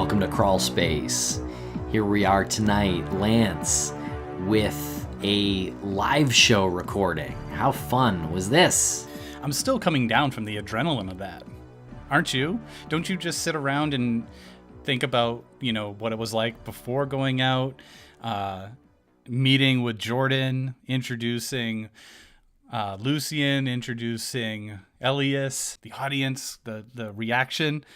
Welcome to Crawlspace. Here we are tonight, Lance, with a live show recording. How fun was this? I'm still coming down from the adrenaline of that. Aren't you? Don't you just sit around and think about, what it was like before going out, meeting with Jordan, introducing Lucien, introducing Elias, the audience, the reaction.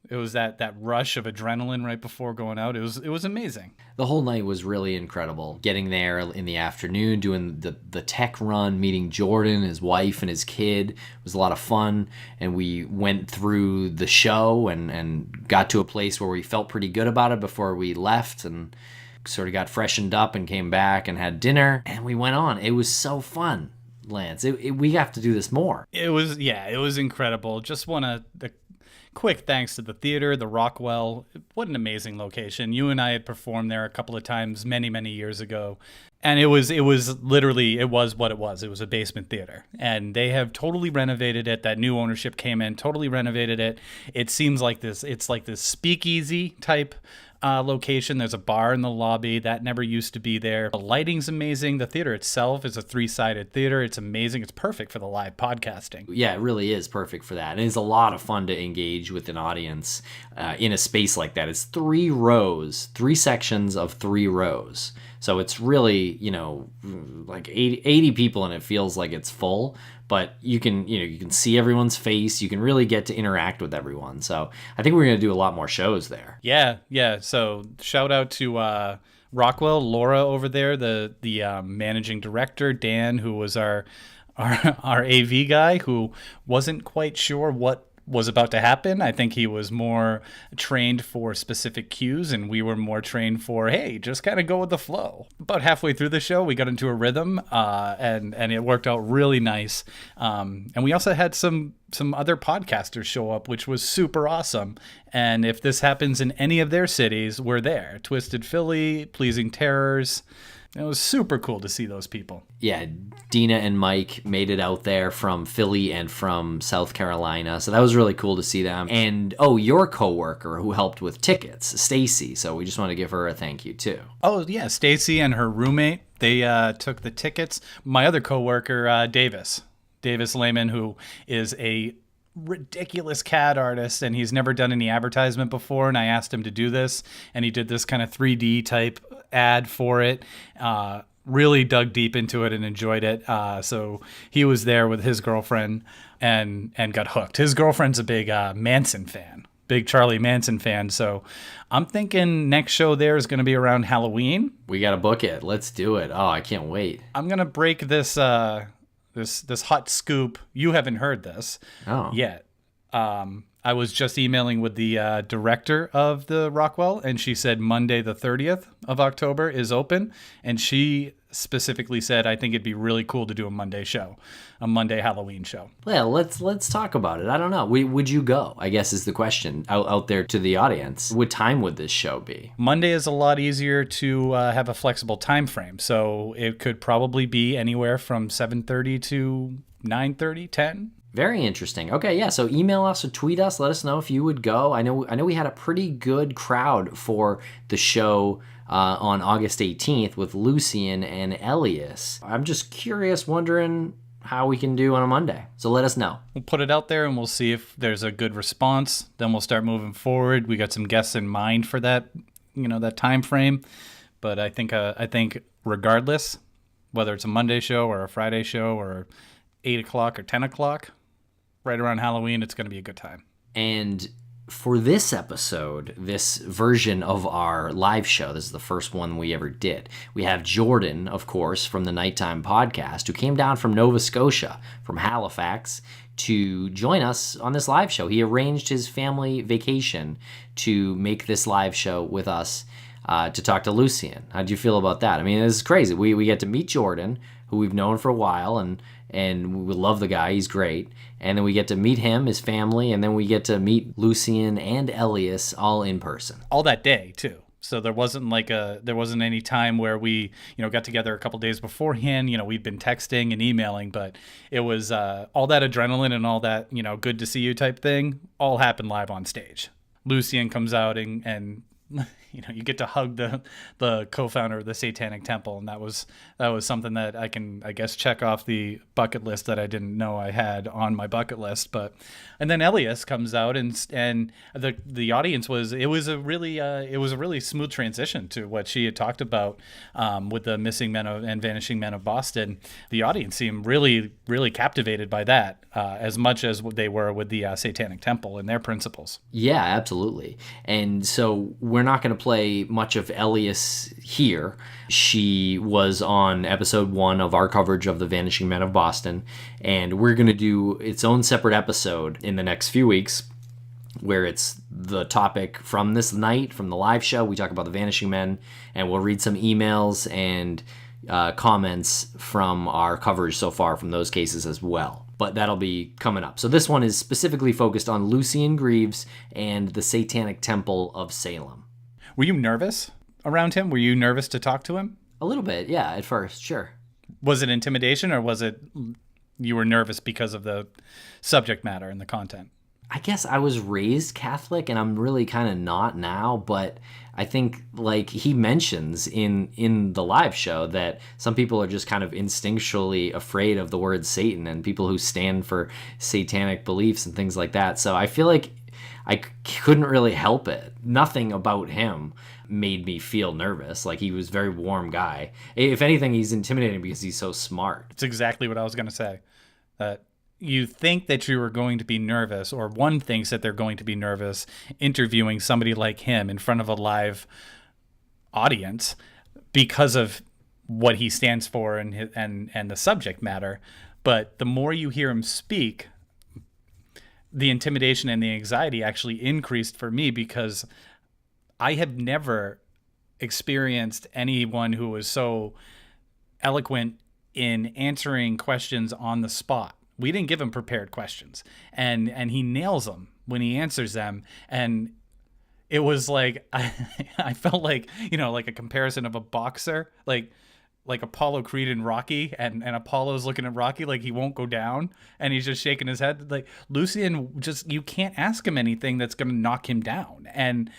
It was that rush of adrenaline right before going out. It was amazing. The whole night was really incredible. Getting there in the afternoon, doing the tech run, meeting Jordan, his wife, and his kid was a lot of fun. And we went through the show and got to a place where we felt pretty good about it before we left and sort of got freshened up and came back and had dinner. And we went on. It was so fun, Lance. We have to do this more. It was incredible. Just want to... Quick thanks to the theater, the Rockwell. What an amazing location. You and I had performed there a couple of times many, many years ago. And it was literally what it was. It was a basement theater. And they have totally renovated it. That new ownership came in, totally renovated it. It seems like it's like this speakeasy type location. There's a bar in the lobby that never used to be there. The lighting's amazing. The theater itself is a 3-sided theater. It's amazing. It's perfect for the live podcasting. Yeah, it really is perfect for that. And it's a lot of fun to engage with an audience in a space like that. It's 3 sections of 3 rows. So it's really, like 80 people, and it feels like it's full. But you can see everyone's face. You can really get to interact with everyone. So I think we're going to do a lot more shows there. Yeah. So shout out to Rockwell, Laura over there, the managing director, Dan, who was our AV guy, who wasn't quite sure what was about to happen. I think he was more trained for specific cues, and we were more trained for, hey, just kind of go with the flow. About halfway through the show, we got into a rhythm, and it worked out really nice. And we also had some other podcasters show up, which was super awesome. And if this happens in any of their cities, we're there. Twisted Philly, Pleasing Terrors. It was super cool to see those people. Yeah, Dina and Mike made it out there from Philly and from South Carolina. So that was really cool to see them. And, your coworker who helped with tickets, Stacy. So we just want to give her a thank you, too. Oh, yeah, Stacy and her roommate, they took the tickets. My other coworker, Davis Lehman, who is a ridiculous CAD artist, and he's never done any advertisement before, and I asked him to do this, and he did this kind of 3D type ad for it. Really dug deep into it and enjoyed it. So he was there with his girlfriend and got hooked. His girlfriend's a big Manson fan, big Charlie Manson fan. So I'm thinking next show there is going to be around Halloween. We got to book it. Let's do it. Oh, I can't wait. I'm going to break this this hot scoop. You haven't heard this yet. I was just emailing with the director of the Rockwell, and she said Monday the 30th of October is open, and she specifically said, I think it'd be really cool to do a Monday show, a Monday Halloween show. Well, let's talk about it. I don't know. Would you go, I guess is the question out there to the audience. What time would this show be? Monday is a lot easier to have a flexible time frame, so it could probably be anywhere from 7:30 to 9:30, 10. Very interesting. Okay, yeah, so email us or tweet us. Let us know if you would go. I know we had a pretty good crowd for the show on August 18th with Lucien and Elias. I'm just curious, wondering how we can do on a Monday. So let us know. We'll put it out there, and we'll see if there's a good response. Then we'll start moving forward. We got some guests in mind for that, that time frame. But I think regardless, whether it's a Monday show or a Friday show or 8 o'clock or 10 o'clock, right around Halloween, it's going to be a good time. And for this episode, this version of our live show, this is the first one we ever did. We have Jordan, of course, from the Nighttime Podcast, who came down from Nova Scotia, from Halifax, to join us on this live show. He arranged his family vacation to make this live show with us to talk to Lucien. How do you feel about that? I mean, this is crazy. We get to meet Jordan, who we've known for a while, and we love the guy. He's great. And then we get to meet him, his family, and then we get to meet Lucien and Elias all in person. All that day, too. So there wasn't any time where we, got together a couple days beforehand. We'd been texting and emailing, but it was all that adrenaline and all that, good to see you type thing all happened live on stage. Lucien comes out and you get to hug the co-founder of the Satanic Temple, and that was something that I can, I guess, check off the bucket list that I didn't know I had on my bucket list. But and then Elias comes out, and the audience was a really smooth transition to what she had talked about with the missing men and vanishing men of Boston. The audience seemed really, really captivated by that as much as they were with the Satanic Temple and their principles. Yeah, absolutely. And so we're not going to play much of Elias here. She was on episode 1 of our coverage of the Vanishing Men of Boston, and we're going to do its own separate episode in the next few weeks where it's the topic from this night, from the live show. We talk about the Vanishing Men, and we'll read some emails and comments from our coverage so far from those cases as well. But that'll be coming up. So this one is specifically focused on Lucien Greaves and the Satanic Temple of Salem. Were you nervous around him? Were you nervous to talk to him? A little bit, yeah, at first, sure. Was it intimidation, or was it you were nervous because of the subject matter and the content? I guess I was raised Catholic, and I'm really kind of not now, but I think, like he mentions in the live show, that some people are just kind of instinctually afraid of the word Satan and people who stand for satanic beliefs and things like that. So I feel like I couldn't really help it. Nothing about him made me feel nervous. Like, he was a very warm guy. If anything, he's intimidating because he's so smart. It's exactly what I was going to say. That you think that you are going to be nervous, or one thinks that they're going to be nervous interviewing somebody like him in front of a live audience because of what he stands for and the subject matter. But the more you hear him speak, the intimidation and the anxiety actually increased for me, because I have never experienced anyone who was so eloquent in answering questions on the spot. We didn't give him prepared questions, and he nails them when he answers them. And it was like, I felt like, like a comparison of a boxer, like Apollo Creed and Rocky, and Apollo's looking at Rocky like he won't go down, and he's just shaking his head. Like, Lucien, you can't ask him anything that's going to knock him down. And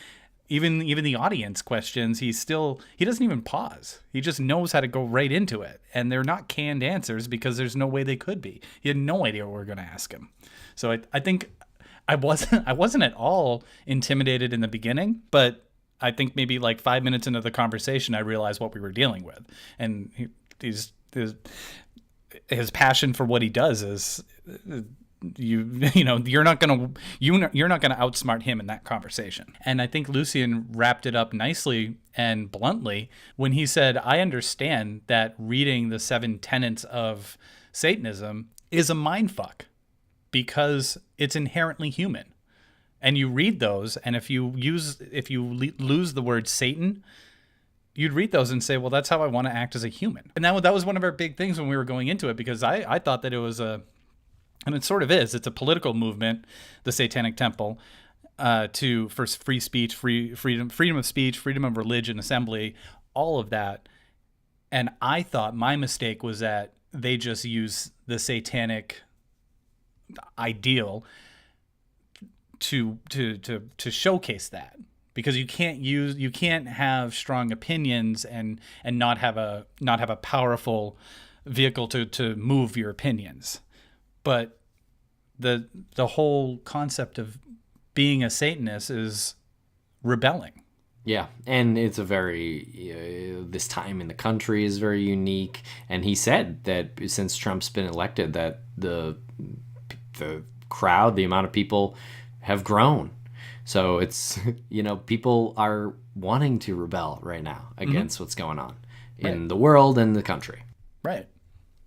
even the audience questions, he doesn't even pause. He just knows how to go right into it. And they're not canned answers, because there's no way they could be. He had no idea what we were going to ask him. So I think I wasn't at all intimidated in the beginning, but I think maybe like 5 minutes into the conversation, I realized what we were dealing with. And his passion for what he does is, you're not gonna outsmart him in that conversation. And I think Lucien wrapped it up nicely and bluntly when he said, I understand that reading the 7 tenets of Satanism is a mindfuck because it's inherently human. And you read those, and if you lose the word Satan, you'd read those and say, well, that's how I want to act as a human. And that was one of our big things when we were going into it, because I thought that it was and it sort of is. It's a political movement, the Satanic Temple, for free speech, freedom of speech, freedom of religion, assembly, all of that. And I thought my mistake was that they just use the satanic ideal to showcase that, because you can't have strong opinions and not have a powerful vehicle to move your opinions. But the whole concept of being a Satanist is rebelling. Yeah, and it's a very this time in the country is very unique. And he said that since Trump's been elected, that the crowd, the amount of people, have grown. So it's people are wanting to rebel right now against what's going on in the world and the country. Right,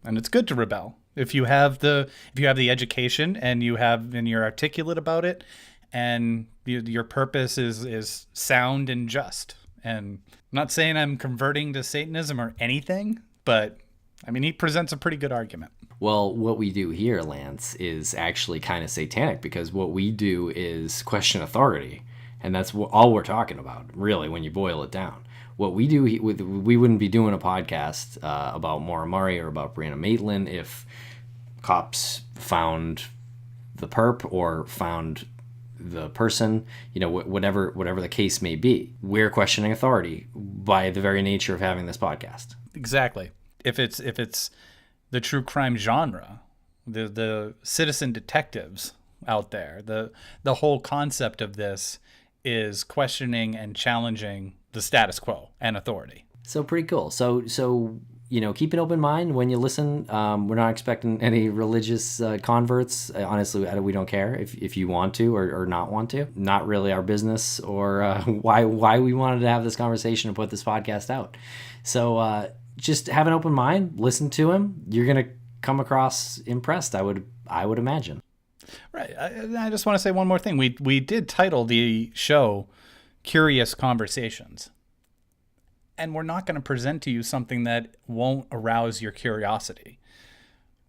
and it's good to rebel. If you have the education and you're articulate about it, and your purpose is sound and just. And I'm not saying I'm converting to Satanism or anything, but I mean, he presents a pretty good argument. Well, what we do here, Lance, is actually kind of satanic, because what we do is question authority, and that's all we're talking about, really, when you boil it down. What we do, we wouldn't be doing a podcast about Maura Murray or about Brianna Maitland if cops found the perp or found the person, whatever the case may be. We're questioning authority by the very nature of having this podcast. Exactly. If it's the true crime genre, the citizen detectives out there, the whole concept of this is questioning and challenging the status quo and authority. So pretty cool. So keep an open mind when you listen. We're not expecting any religious converts. Honestly, we don't care if you want to or not want to. Not really our business or why we wanted to have this conversation and put this podcast out. So just have an open mind. Listen to him. You're gonna come across impressed. I would imagine. Right. I just want to say one more thing. We did title the show "Curious Conversations." And we're not going to present to you something that won't arouse your curiosity.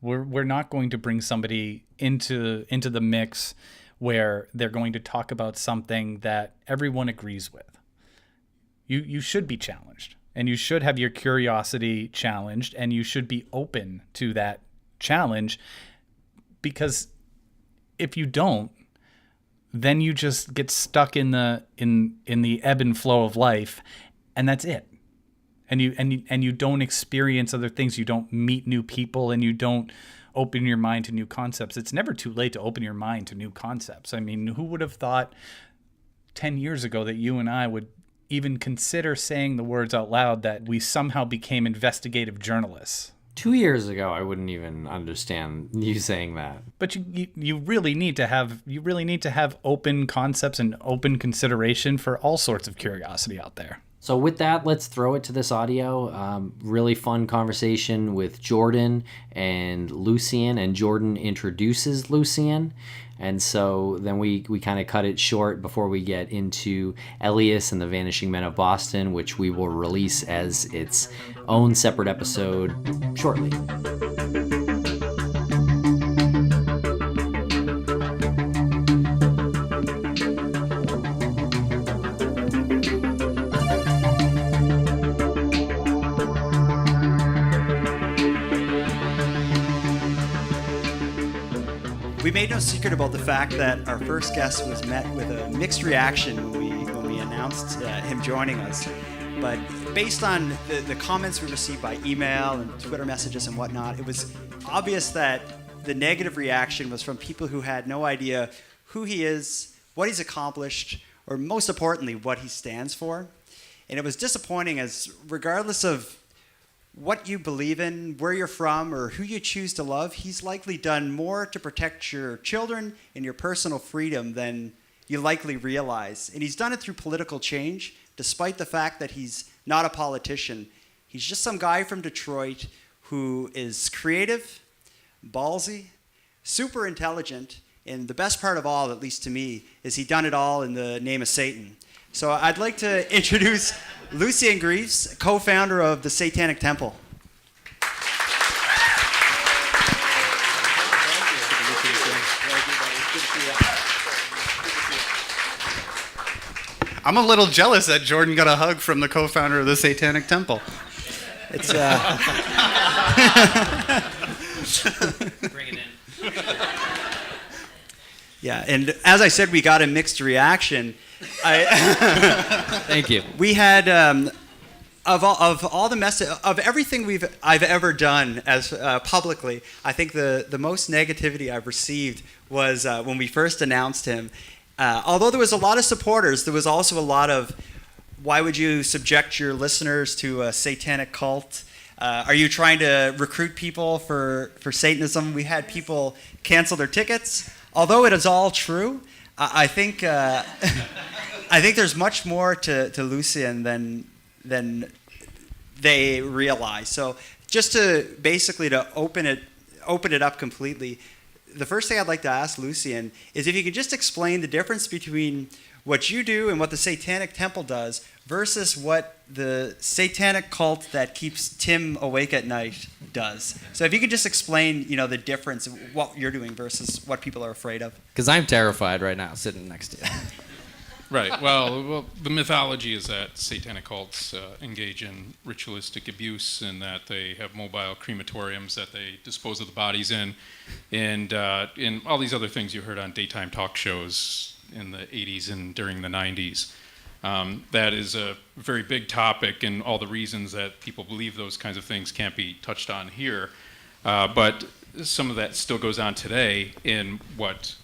We're not going to bring somebody into the mix where they're going to talk about something that everyone agrees with. You should be challenged, and you should have your curiosity challenged, and you should be open to that challenge, because if you don't, then you just get stuck in the ebb and flow of life, and that's it. And you don't experience other things. You don't meet new people, and you don't open your mind to new concepts. It's never too late to open your mind to new concepts. I mean, who would have thought 10 years ago that you and I would even consider saying the words out loud that we somehow became investigative journalists? 2 years ago, I wouldn't even understand you saying that. But you really need to have open concepts and open consideration for all sorts of curiosity out there. So with that, let's throw it to this audio. Really fun conversation with Jordan and Lucien, and Jordan introduces Lucien. And so then we kind of cut it short before we get into Elias and the Vanishing Men of Boston, which we will release as its own separate episode shortly. We made no secret about the fact that our first guest was met with a mixed reaction when we announced him joining us. But based on the comments we received by email and Twitter messages and whatnot, it was obvious that the negative reaction was from people who had no idea who he is, what he's accomplished, or most importantly, what he stands for. And it was disappointing, as regardless of what you believe in, where you're from, or who you choose to love, he's likely done more to protect your children and your personal freedom than you likely realize. And he's done it through political change, despite the fact that he's not a politician. He's just some guy from Detroit who is creative, ballsy, super intelligent, and the best part of all, at least to me, is he done it all in the name of Satan. So I'd like to introduce Lucien Greaves, co-founder of the Satanic Temple. I'm a little jealous that Jordan got a hug from the co-founder of the Satanic Temple. It's Bring it in. Yeah, and as I said, we got a mixed reaction. Thank you. We had of all the of everything I've ever done as publicly, I think the most negativity I've received was when we first announced him. Although there was a lot of supporters, there was also a lot of, why would you subject your listeners to a satanic cult? Are you trying to recruit people for Satanism? We had people cancel their tickets. Although it is all true, I think there's much more to Lucien than they realize. So just to basically to open it up completely, the first thing I'd like to ask Lucien is if you could just explain the difference between what you do and what the Satanic Temple does versus what the satanic cult that keeps Tim awake at night does. So if you could just explain, the difference of what you're doing versus what people are afraid of. Because I'm terrified right now, sitting next to you. Right. Well, the mythology is that satanic cults engage in ritualistic abuse, and that they have mobile crematoriums that they dispose of the bodies in, and all these other things you heard on daytime talk shows. in the 80s and during the 90s. That is a very big topic, and all the reasons that people believe those kinds of things can't be touched on here. But some of that still goes on today. In what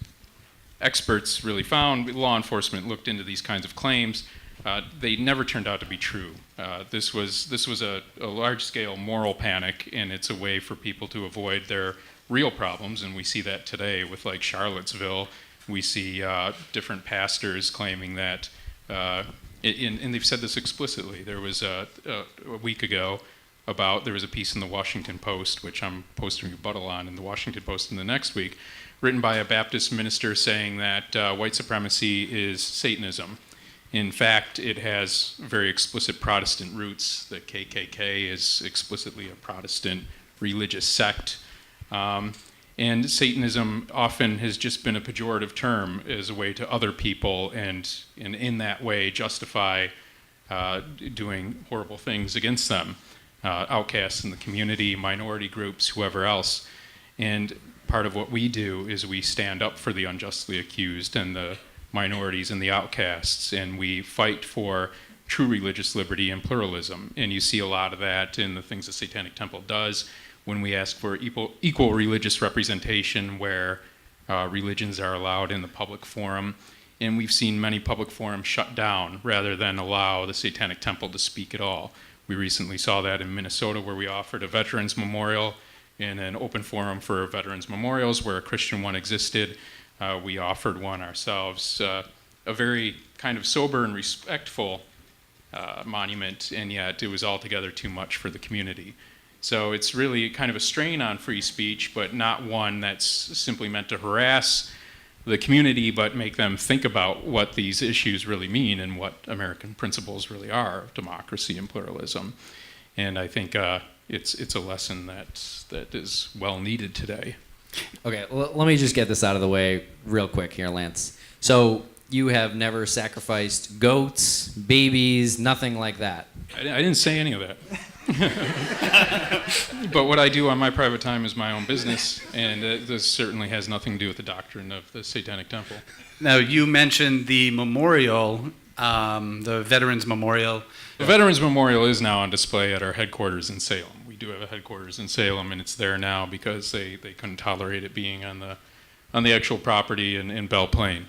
experts really found, law enforcement looked into these kinds of claims. They never turned out to be true. This was a large-scale moral panic, and it's a way for people to avoid their real problems, and we see that today with like Charlottesville. We see different pastors claiming that, and they've said this explicitly. There was a week ago there was a piece in the Washington Post, which I'm posting a rebuttal on in the Washington Post in the next week, written by a Baptist minister saying that white supremacy is Satanism. In fact, it has very explicit Protestant roots. The KKK is explicitly a Protestant religious sect. And Satanism often has just been a pejorative term as a way to other people and in that way justify doing horrible things against them, outcasts in the community, minority groups, whoever else. And part of what we do is we stand up for the unjustly accused and the minorities and the outcasts, and we fight for true religious liberty and pluralism. And you see a lot of that in the things the Satanic Temple does when we ask for equal religious representation where religions are allowed in the public forum. And we've seen many public forums shut down rather than allow the Satanic Temple to speak at all. We recently saw that in Minnesota, where we offered a veterans memorial in an open forum for veterans memorials where a Christian one existed. We offered one ourselves, a very kind of sober and respectful monument, and yet it was altogether too much for the community. So it's really kind of a strain on free speech, but not one that's simply meant to harass the community, but make them think about what these issues really mean and what American principles really are of democracy and pluralism. And I think it's a lesson that is well needed today. Okay, well, let me just get this out of the way real quick here, Lance. So you have never sacrificed goats, babies, nothing like that? I didn't say any of that. But what I do on my private time is my own business, and this certainly has nothing to do with the doctrine of the Satanic Temple. Now, you mentioned the memorial, the Veterans Memorial. The Veterans Memorial is now on display at our headquarters in Salem. We do have a headquarters in Salem, and it's there now because they couldn't tolerate it being on the actual property in Belle Plaine.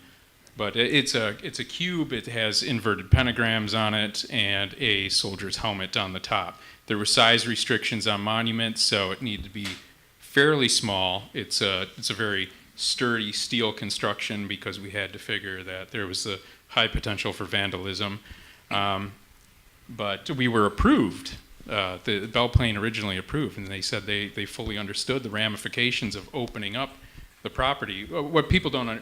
But it's a cube. It has inverted pentagrams on it and a soldier's helmet on the top. There were size restrictions on monuments, so it needed to be fairly small. It's a very sturdy steel construction because we had to figure that there was a high potential for vandalism. But we were approved. The Belle Plaine originally approved, and they said they fully understood the ramifications of opening up the property. What people don't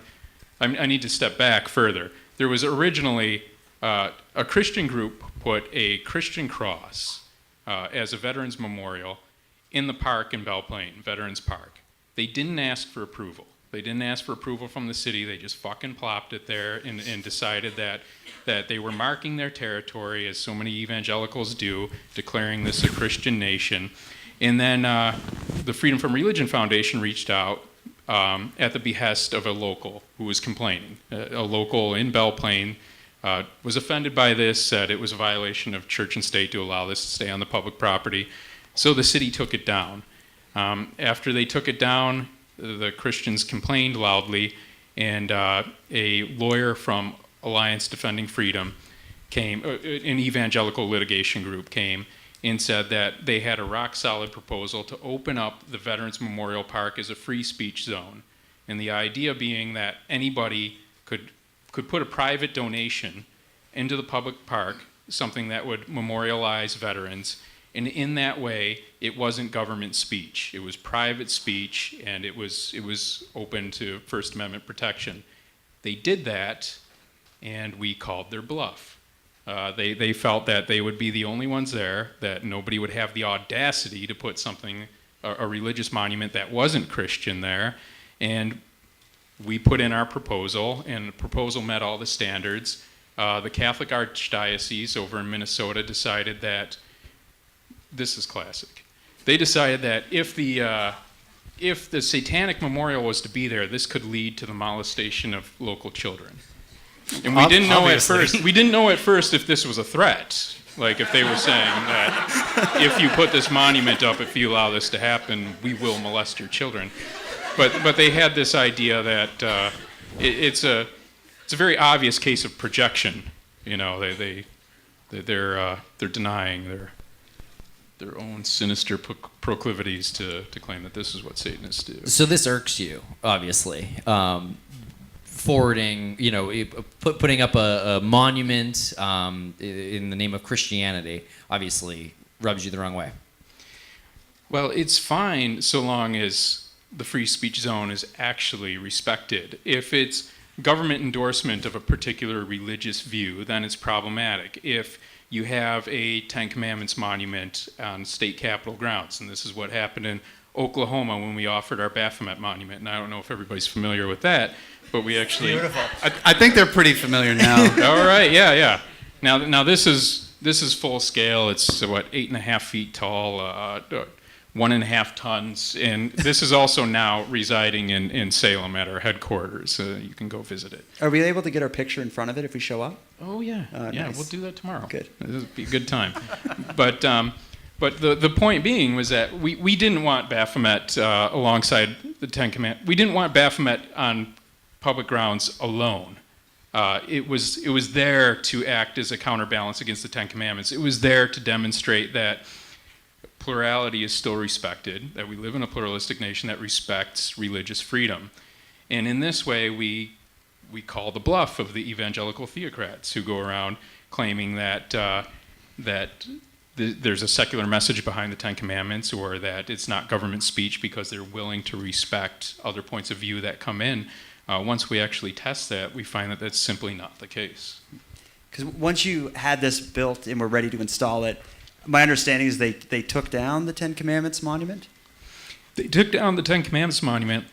I need to step back further. There was originally a Christian group put a Christian cross as a veterans memorial in the park in Belle Plaine, Veterans Park. They didn't ask for approval. They didn't ask for approval from the city. They just fucking plopped it there and decided that they were marking their territory, as so many evangelicals do, declaring this a Christian nation. And then the Freedom from Religion Foundation reached out at the behest of a local who was complaining. A local in Belle Plaine was offended by this, said it was a violation of church and state to allow this to stay on the public property. So the city took it down. After they took it down, the Christians complained loudly, and a lawyer from Alliance Defending Freedom came, an evangelical litigation group came, and said that they had a rock-solid proposal to open up the Veterans Memorial Park as a free speech zone. And the idea being that anybody could put a private donation into the public park, something that would memorialize veterans, and in that way, it wasn't government speech. It was private speech, and it was open to First Amendment protection. They did that, and we called their bluff. They felt that they would be the only ones there, that nobody would have the audacity to put something, a religious monument that wasn't Christian there, and we put in our proposal, and the proposal met all the standards. The Catholic Archdiocese over in Minnesota decided that, this is classic, they decided that if the Satanic Memorial was to be there, this could lead to the molestation of local children. And we didn't know at Obviously. first. We didn't know at first if this was a threat. Like if they were saying that if you put this monument up, if you allow this to happen, we will molest your children. But they had this idea that it's a very obvious case of projection. You know, they're denying their own sinister proclivities to claim that this is what Satanists do. So this irks you, obviously. Forwarding, putting up a monument in the name of Christianity, obviously rubs you the wrong way. Well, it's fine so long as the free speech zone is actually respected. If it's government endorsement of a particular religious view, then it's problematic. If you have a Ten Commandments monument on state capitol grounds, and this is what happened in Oklahoma when we offered our Baphomet monument, and I don't know if everybody's familiar with that, but we actually... Beautiful. I think they're pretty familiar now. All right, yeah. Now this is full scale. It's 8.5 feet tall, 1.5 tons, and this is also now residing in Salem at our headquarters. You can go visit it. Are we able to get our picture in front of it if we show up? Oh yeah, yeah. Nice. We'll do that tomorrow. Good. This will be a good time. But the point being was that we didn't want Baphomet alongside the Ten Commandments. We didn't want Baphomet on public grounds alone. It was there to act as a counterbalance against the Ten Commandments. It was there to demonstrate that plurality is still respected, that we live in a pluralistic nation that respects religious freedom. And in this way, we call the bluff of the evangelical theocrats who go around claiming that there's a secular message behind the Ten Commandments, or that it's not government speech because they're willing to respect other points of view that come in. Once we actually test that, we find that that's simply not the case. Because once you had this built and were ready to install it, my understanding is they took down the Ten Commandments monument? They took down the Ten Commandments monument,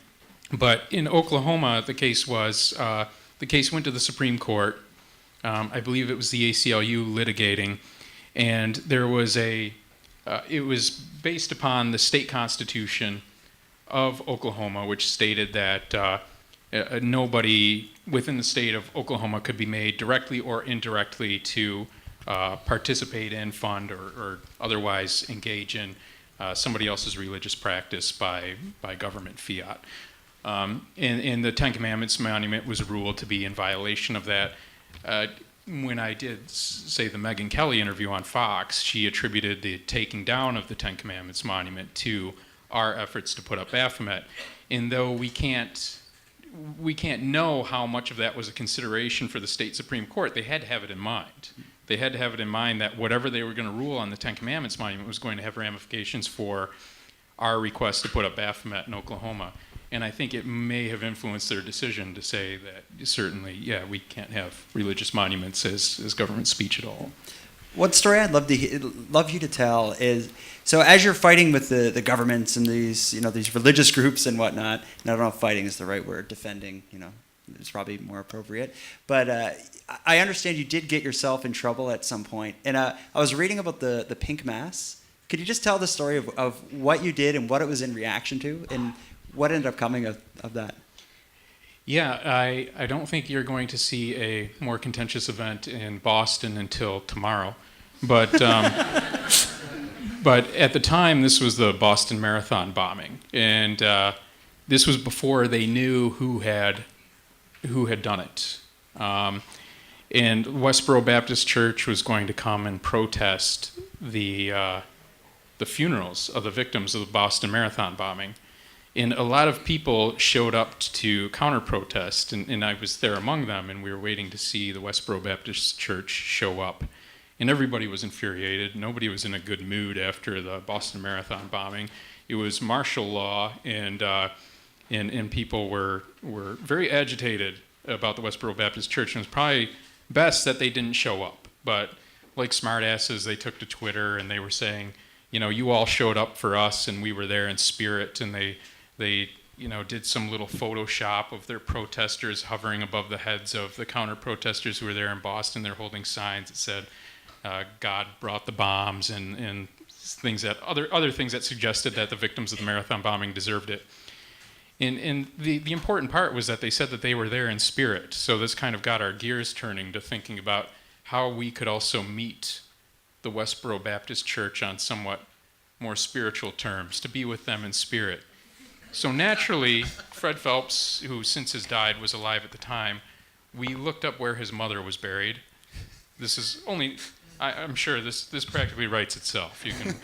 but in Oklahoma, the case went to the Supreme Court. I believe it was the ACLU litigating, and there was it was based upon the state constitution of Oklahoma, which stated that nobody within the state of Oklahoma could be made directly or indirectly to participate in, fund, or otherwise engage in somebody else's religious practice by government fiat. And the Ten Commandments monument was ruled to be in violation of that. When I did, say, the Megyn Kelly interview on Fox, she attributed the taking down of the Ten Commandments monument to our efforts to put up Baphomet. And though we can't know how much of that was a consideration for the state Supreme Court, they had to have it in mind. They had to have it in mind that whatever they were going to rule on the Ten Commandments monument was going to have ramifications for our request to put up Baphomet in Oklahoma. And I think it may have influenced their decision to say that certainly, yeah, we can't have religious monuments as government speech at all. One story I'd love you to tell is, so as you're fighting with the governments and these religious groups and whatnot, and I don't know if fighting is the right word, defending, it's probably more appropriate, but I understand you did get yourself in trouble at some point, and I was reading about the pink mass. Could you just tell the story of what you did and what it was in reaction to, and what ended up coming of that? Yeah, I don't think you're going to see a more contentious event in Boston until tomorrow. But but at the time, this was the Boston Marathon bombing, and this was before they knew who had done it. And Westboro Baptist Church was going to come and protest the funerals of the victims of the Boston Marathon bombing. And a lot of people showed up to counter-protest, and I was there among them, and we were waiting to see the Westboro Baptist Church show up. And everybody was infuriated. Nobody was in a good mood after the Boston Marathon bombing. It was martial law, and people were very agitated about the Westboro Baptist Church, and it was probably best that they didn't show up. But like smartasses, they took to Twitter, and they were saying, you all showed up for us, and we were there in spirit, and they did some little Photoshop of their protesters hovering above the heads of the counter-protesters who were there in Boston. They're holding signs that said, God brought the bombs, and things that other things that suggested that the victims of the marathon bombing deserved it. And the important part was that they said that they were there in spirit. So this kind of got our gears turning to thinking about how we could also meet the Westboro Baptist Church on somewhat more spiritual terms, to be with them in spirit. So naturally, Fred Phelps, who since has died was alive at the time, we looked up where his mother was buried. This is only, I'm sure this practically writes itself. You can,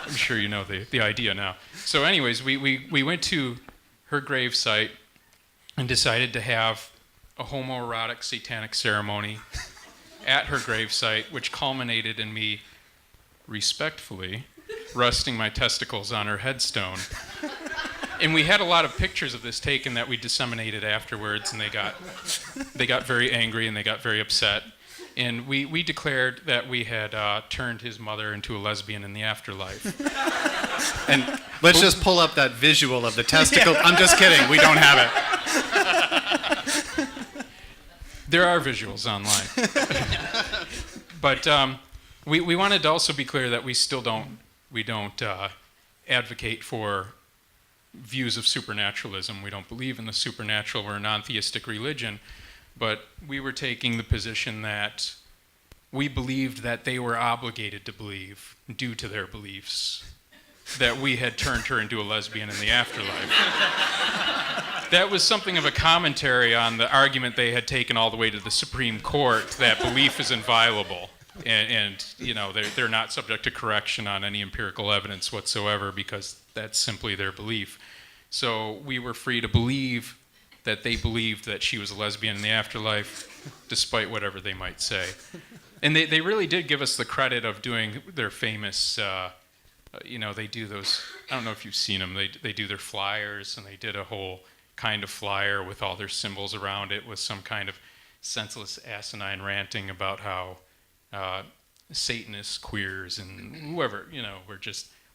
I'm sure you know the idea now. So anyways, we went to her grave site and decided to have a homoerotic satanic ceremony at her grave site, which culminated in me respectfully resting my testicles on her headstone. And we had a lot of pictures of this taken that we disseminated afterwards, and they got very angry and they got very upset. And we declared that we had turned his mother into a lesbian in the afterlife. And let's just pull up that visual of the testicle. I'm just kidding. We don't have it. There are visuals online. But we wanted to also be clear that we still don't advocate for views of supernaturalism. We don't believe in the supernatural. We're a non-theistic religion. But we were taking the position that we believed that they were obligated to believe, due to their beliefs, that we had turned her into a lesbian in the afterlife. That was something of a commentary on the argument they had taken all the way to the Supreme Court that belief is inviolable. And you know, they're not subject to correction on any empirical evidence whatsoever because that's simply their belief. So we were free to believe that they believed that she was a lesbian in the afterlife, despite whatever they might say. And they really did give us the credit of doing their famous, they do those, I don't know if you've seen them, they do their flyers, and they did a whole kind of flyer with all their symbols around it with some kind of senseless asinine ranting about how Satanists, queers, and whoever,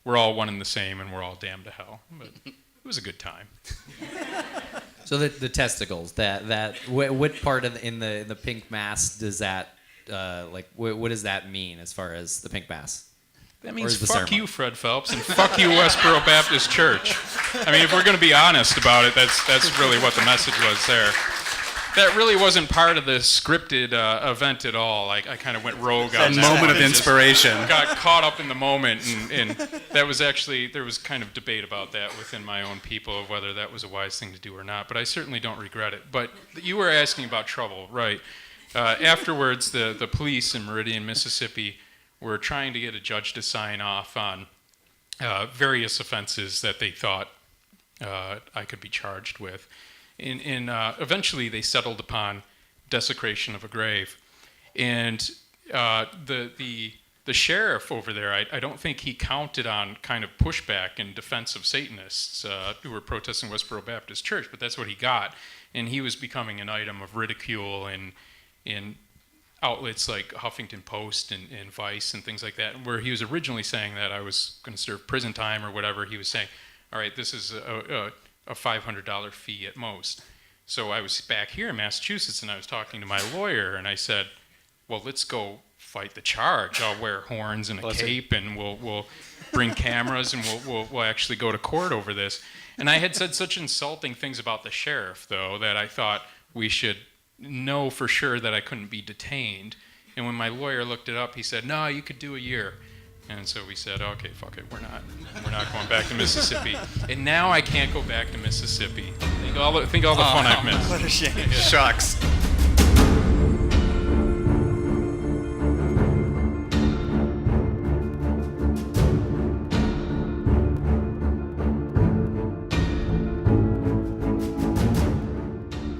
we're all one and the same and we're all damned to hell. But it was a good time. So the testicles, what part of in the pink mass does that what does that mean as far as the pink mass? That means fuck you, Fred Phelps, and fuck you, Westboro Baptist Church. I mean, if we're going to be honest about it, that's really what the message was there. That really wasn't part of the scripted event at all. I kind of went rogue on that. Moment of inspiration. Got caught up in the moment, and that was actually, there was kind of debate about that within my own people of whether that was a wise thing to do or not, but I certainly don't regret it. But you were asking about trouble, right? Afterwards, the police in Meridian, Mississippi were trying to get a judge to sign off on various offenses that they thought I could be charged with. And eventually they settled upon desecration of a grave. And the sheriff over there, I don't think he counted on kind of pushback in defense of Satanists who were protesting Westboro Baptist Church, but that's what he got. And he was becoming an item of ridicule in outlets like Huffington Post and Vice and things like that, where he was originally saying that I was going to serve prison time or whatever. He was saying, all right, this is a $500 fee at most. So I was back here in Massachusetts and I was talking to my lawyer and I said, well, let's go fight the charge. I'll wear horns and a cape and we'll bring cameras and we'll actually go to court over this. And I had said such insulting things about the sheriff, though, that I thought we should know for sure that I couldn't be detained. And when my lawyer looked it up, he said, no, you could do a year. And so we said, okay, fuck it, we're not going back to Mississippi. And now I can't go back to Mississippi. Think all the fun I've missed. What a shame. Yeah. Shucks.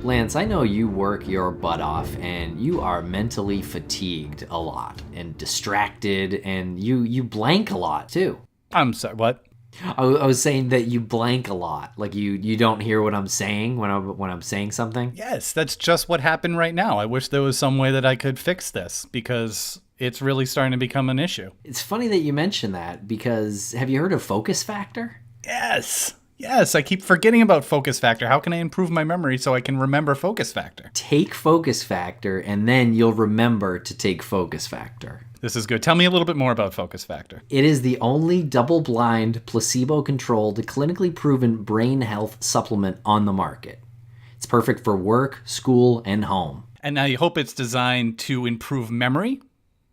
Lance, I know you work your butt off and you are mentally fatigued a lot and distracted and you blank a lot too. I'm sorry, what? I was saying that you blank a lot. Like you don't hear what I'm saying when I'm saying something. Yes, that's just what happened right now. I wish there was some way that I could fix this because it's really starting to become an issue. It's funny that you mention that because have you heard of focus factor? Yes, I keep forgetting about focus factor. How can I improve my memory so I can remember focus factor? Take focus factor and then you'll remember to take focus factor. This is good. Tell me a little bit more about Focus Factor. It is the only double-blind, placebo-controlled, clinically proven brain health supplement on the market. It's perfect for work, school, and home. And now you hope it's designed to improve memory,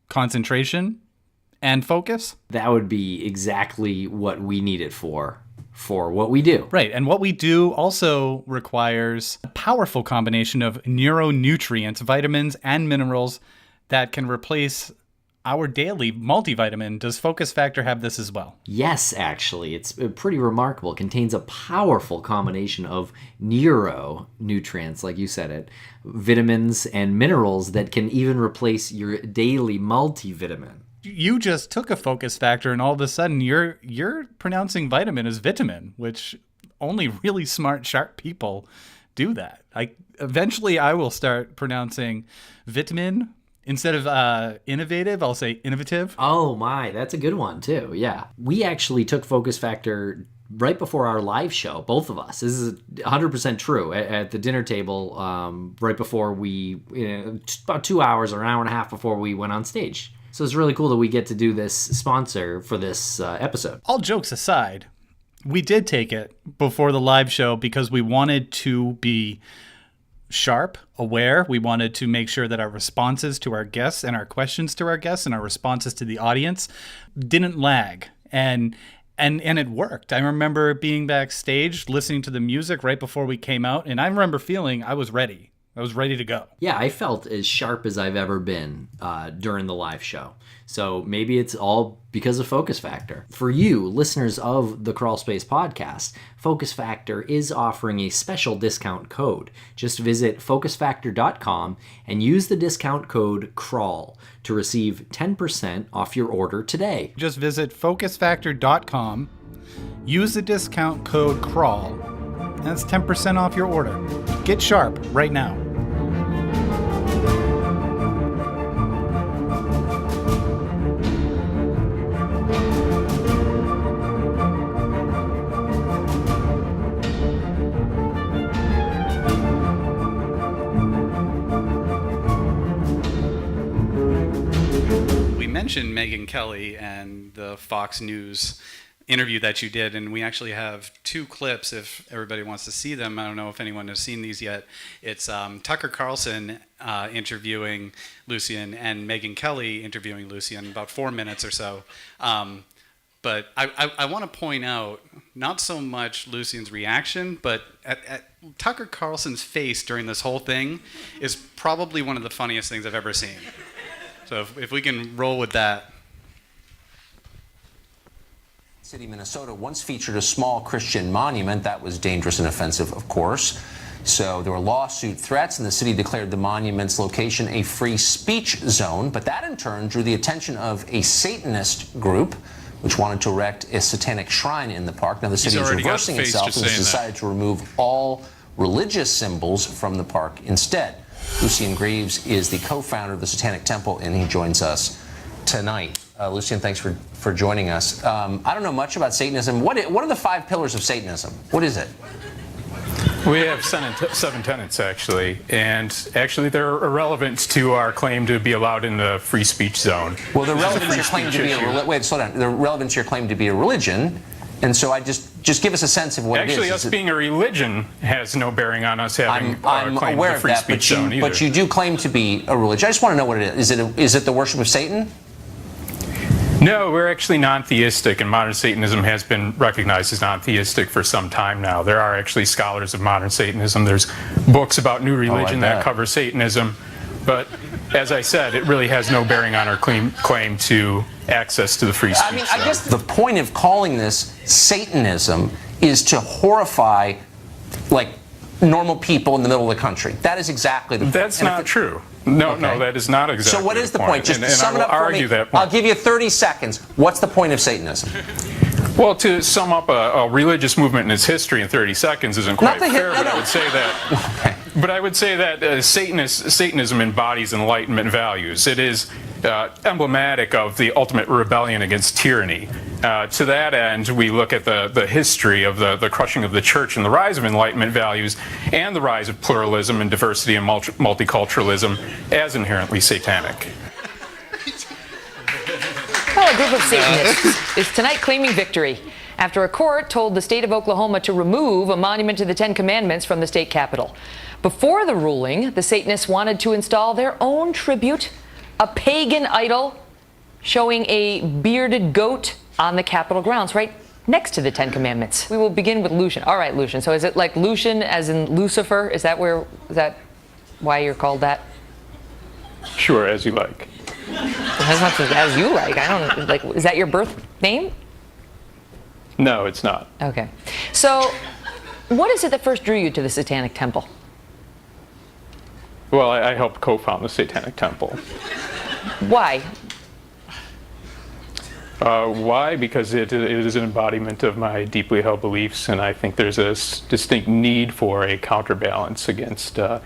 concentration, and focus? That would be exactly what we need it for what we do. Right, and what we do also requires a powerful combination of neuronutrients, vitamins, and minerals that can replace our daily multivitamin. Does Focus Factor have this as well? Yes, actually. It's pretty remarkable. It contains a powerful combination of neuronutrients, like you said it, vitamins and minerals that can even replace your daily multivitamin. You just took a Focus Factor and all of a sudden you're pronouncing vitamin as vitamin, which only really smart, sharp people do that. Eventually I will start pronouncing vitamin. Instead of innovative, I'll say innovative. Oh my, that's a good one too. Yeah. We actually took Focus Factor right before our live show, both of us. This is 100% true. At the dinner table, right before about 2 hours or an hour and a half before we went on stage. So it's really cool that we get to do this sponsor for this episode. All jokes aside, we did take it before the live show because we wanted to be sharp, aware. We wanted to make sure that our responses to our guests and our questions to our guests and our responses to the audience didn't lag. And it worked. I remember being backstage, listening to the music right before we came out, and I remember feeling I was ready. I was ready to go. Yeah, I felt as sharp as I've ever been during the live show. So maybe it's all because of Focus Factor. For you, listeners of the Crawlspace podcast, Focus Factor is offering a special discount code. Just visit focusfactor.com and use the discount code CRAWL to receive 10% off your order today. Just visit focusfactor.com, use the discount code CRAWL, and that's 10% off your order. Get sharp right now. We mentioned Megyn Kelly and the Fox News interview that you did, and we actually have two clips if everybody wants to see them. I don't know if anyone has seen these yet. It's Tucker Carlson interviewing Lucien and Megyn Kelly interviewing Lucien, about 4 minutes or so. But I want to point out not so much Lucien's reaction, but at Tucker Carlson's face during this whole thing is probably one of the funniest things I've ever seen. So if we can roll with that. City, Minnesota once featured a small Christian monument that was dangerous and offensive, of course. So there were lawsuit threats, and the city declared the monument's location a free speech zone. But that, in turn, drew the attention of a Satanist group, which wanted to erect a satanic shrine in the park. Now, the city is reversing itself and has decided to remove all religious symbols from the park instead. Lucien Greaves is the co-founder of the Satanic Temple, and he joins us tonight. Lucien, thanks for joining us. I don't know much about Satanism. What are the 5 pillars of Satanism? What is it? We have 7 tenets, actually, and actually they're irrelevant to our claim to be allowed in the free speech zone. Well, they're relevant to your claim to be slow down. They're relevant to your claim to be a religion, and so I just give us a sense of what it is. Actually, us being a religion has no bearing on us having I'm claim aware to the of free that, speech zone either. but you do claim to be a religion. I just want to know what it is. Is it the worship of Satan? No, we're actually non-theistic, and modern Satanism has been recognized as non-theistic for some time now. There are actually scholars of modern Satanism. There's books about new religion that cover Satanism. But as I said, it really has no bearing on our claim to access to the free speech. I mean, I guess the point of calling this Satanism is to horrify, like, normal people in the middle of the country. That is exactly the point. That's not true. No, that is not exactly. So what is the point? Just sum it up for me. That point. I'll give you 30 seconds. What's the point of Satanism? Well, to sum up a religious movement and its history in 30 seconds isn't quite fair, but I would say that. Okay. But I would say that Satanism embodies Enlightenment values. It is emblematic of the ultimate rebellion against tyranny. To that end, we look at the history of the crushing of the church and the rise of Enlightenment values and the rise of pluralism and diversity and multiculturalism as inherently satanic. a group of Satanists is tonight claiming victory after a court told the state of Oklahoma to remove a monument to the Ten Commandments from the state capitol. Before the ruling, the Satanists wanted to install their own tribute, a pagan idol showing a bearded goat on the Capitol grounds, right next to the Ten Commandments. We will begin with Lucien. All right, Lucien. So is it like Lucien as in Lucifer? Is that why you're called that? Sure, as you like. As much as you like. I don't like. Is that your birth name? No, it's not. Okay. So, what is it that first drew you to the Satanic Temple? Well, I helped co-found the Satanic Temple. Why? Why? Because it is an embodiment of my deeply held beliefs, and I think there's a distinct need for a counterbalance against the